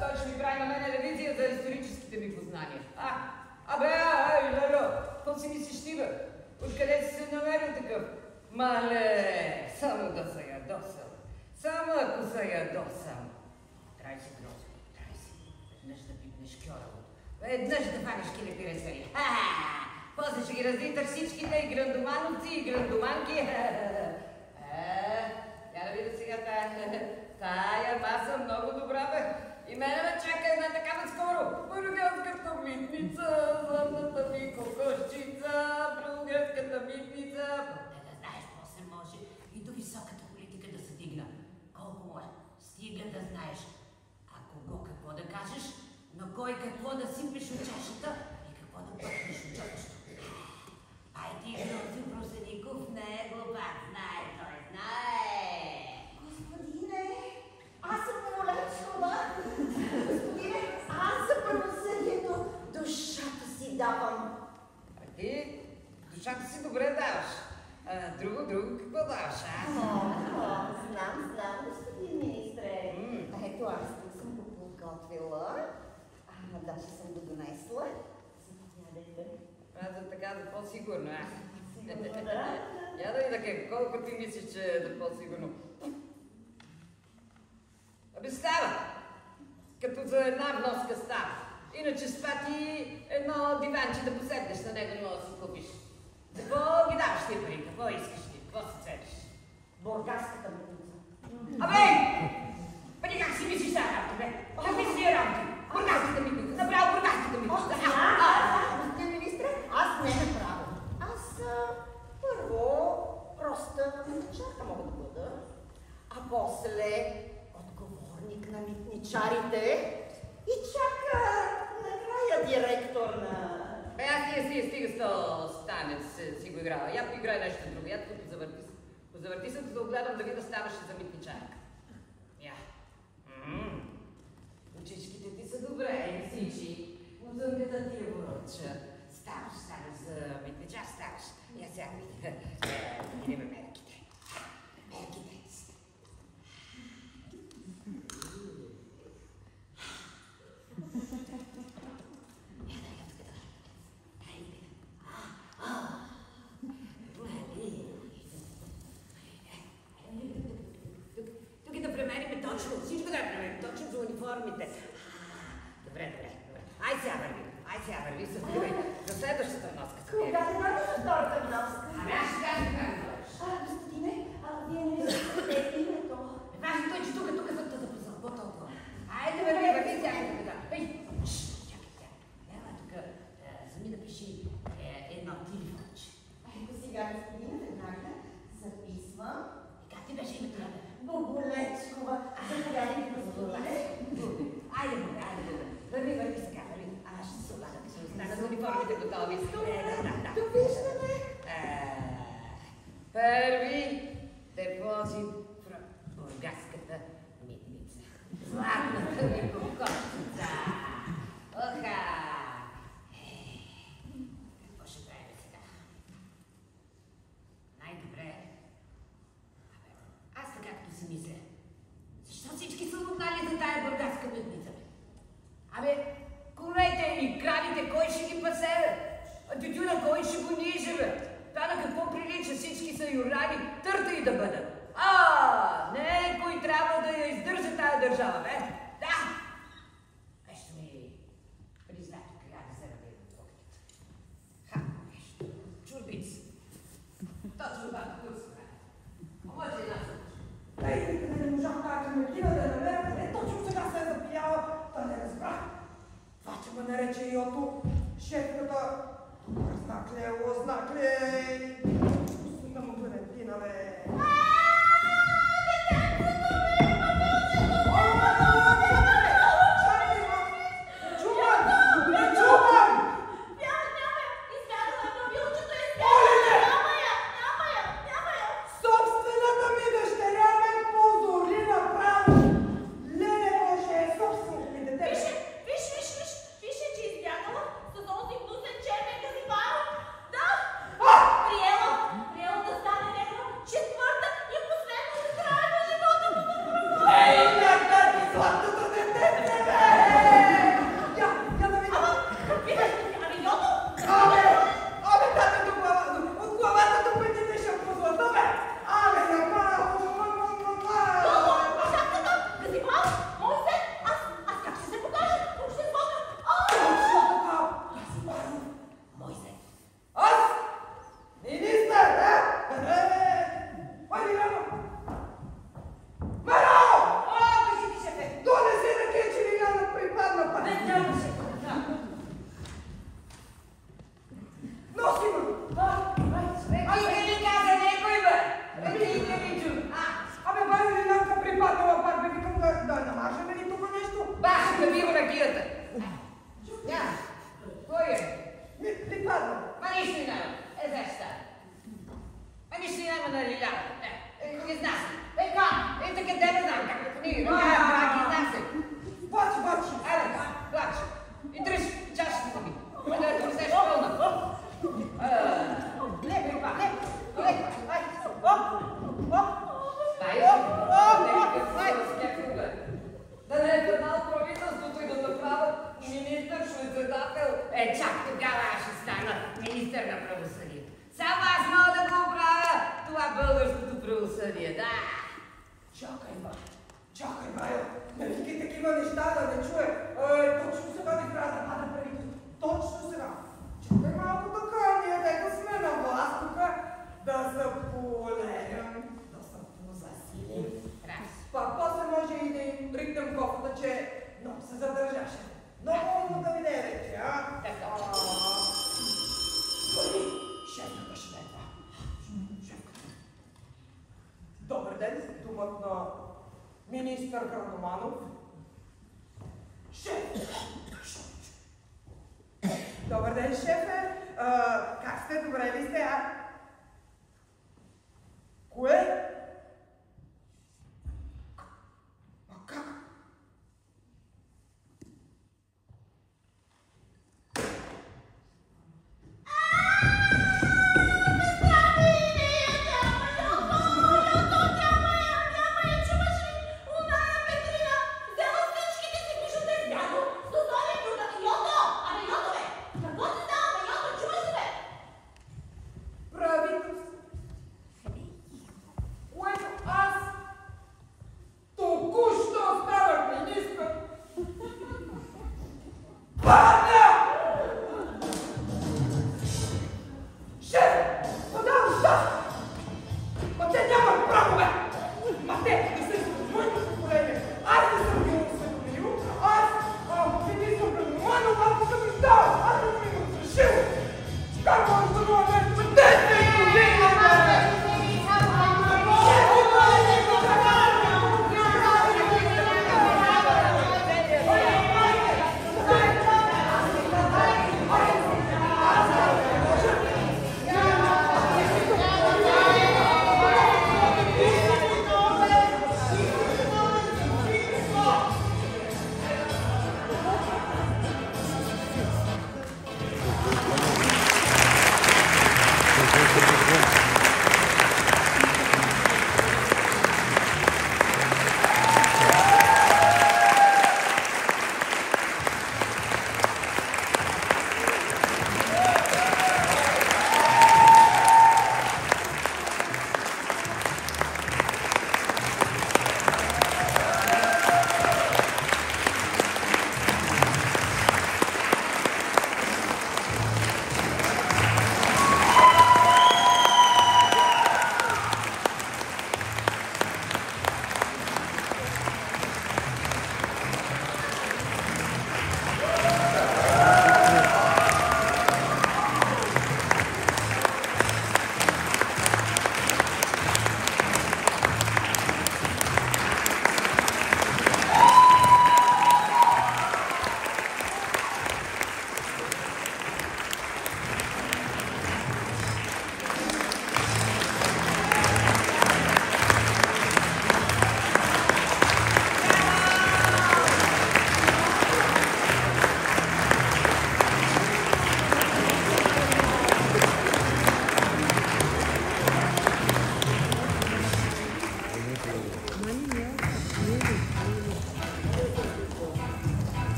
той ще ми прави на мен ревизия за историческите ми познания. Лело, какво си мислиш ти, бе? Откъде си се намерил такъв? Мале, само да се ядосам. Само ако се ядосам. Трай си, Грозо, трай си. Веднъж да пипнеш кьорало. Веднъж да фанеш килепиресари. После ще ги раздиташ всичките и грандомановци, и грандоманки. Я да видя сега тая маса много добра, бе. И мене ме чака една такава скоро. Бургаската митница, златната ми кокошчица, бургаската митница. Не да знаеш, после може и до високата политика да се дигна. Колко може? Стига да знаеш. А кого какво да кажеш, на кой какво да сипиш от чашата и какво да пъкнеш от чашата. Ай ти, Грози Брусеников, не е глупак, знае, той знае. Господине, аз съм Молечкова. Господине, аз за правосъдието душата си давам. А ти душата си добре даваш. Друго какво даваш, а? Знам, господин министре. Ето аз тук съм го подготвила. Даже съм го донесла. Заповядайте. За така да по-сигурно, а? Сигурна. Я да видя колко ти мислиш, че е да по-сигурно. Абе става! Като за една вноска става. Иначе спати едно диванче да поседнеш на него, не можеш да си купиш. Какво ги даваш ти пари? Какво искаш ти? Какво се целиш? Бургаската митница. Абе! Бъде как си мислиш тази работа, бе? Какви си е работа? Бургаската митница. Направо бургаската митница. Господин министре, аз не направо. Аз първо проста митничарка мога да бъда, а после отговорник на митничарите и чака накрая директор на... Аз ти стига с този станец си го играла. Я поиграй нещо друго. Я тук позавърти се, да огледам да видя ставаше за митничарка. Я. Очичките ти са добре, сичи. Музънката ти е вороча. Ставаш за митничар, ставаш. Я сега видя. Видиме мерките. Мерките. Тук да премерим точно, всичко да премерим точно за униформите. Добре. Ай сега върви, събирай. За следващата вноска. Кога да бъдеш за втората вноска? Аз ще кажа как бъдеш. Господине, вие не ми се името. Важното е, че тук са да позълбо толкова. Айде, върви сега тук. Чакай. Ела тук, сами напиши едно телефонче. Ето сега, господине, веднага записвам. Как ти беше името? Боголечкова. Заповядайте, господине. Айде, върви сега. Аз ще се обадя, ще останат униформите готови. Довиждане. Първи депозит в бургаската митница. Златната ми кокошчица. Оха! Какво ще правим сега? Най-добре. Аз така като си мисля. Защо всички са лутнали за тая бургаска митница? и кравите кой ще ги пасе, бе? А тютюна кой ще го ниже, бе? Това на какво прилича? Всички са юрани, търта и да бъдат. Некой трябва да я издържа тая държава, бе? Да! Нещо ми признато, трябва да се раде на кухнята. Нещо. Чурбици. Точно това, които се прави. Може една случай. Ей, никъде не можах тази магина да я намеря, къде точно сега се е запияла, да не разбрах. Това, че ме нарече Йото, шефката. Добър знак ли е, лош знак ли е? Да му Валентина, бе. Чак тогава аз ще стана министър на правосъдието. Само аз мога да го оправя това българското правосъдие, да. Чакай, Майо, не викай такива неща да не чуе. Точно сега не трябва да пада правителство. Точно сега. Чакай малко така, ние дека сме на власт тук да се полеем, да се позасилим. После може и да им рикнем кофата, че много се задържаше. Много му да виде вече, а? Шефката ще е това. Шефката. Добър ден, думът на министър Градоманов. Шеф! Добър ден, шефе. Как сте? Добре ли сте, а? Кое? Как?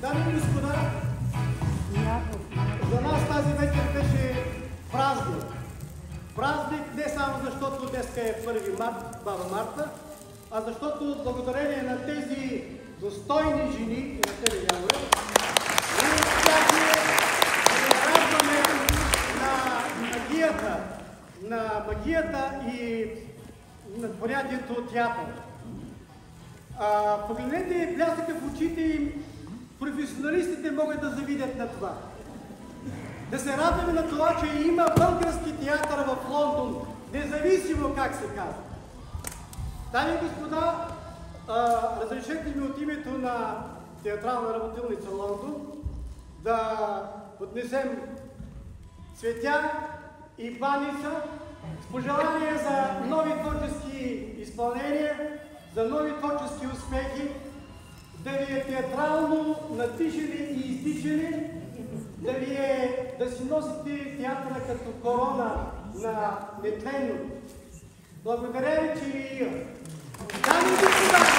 Дами и господа, за нас тази вечер беше празник. Празник не само защото днеска е 1 март, Баба Марта, а защото благодарение на тези достойни жени и на тези явори, ние успяхме да радваме на магията и на понятието театър. Погледнете блясъка в очите им, професионалистите могат да завидят на това. Да се радваме на това, че има български театър в Лондон, независимо как се казва. Дами и господа, разрешете ми от името на театрална работилница Лондон да поднесем цветя и баница с пожелание за нови творчески изпълнения, за нови творчески успехи, да ви е театрално надишали и издишали, да си носите театъра като корона на нетленото. Благодаря ви, че ви има. Дами и господа!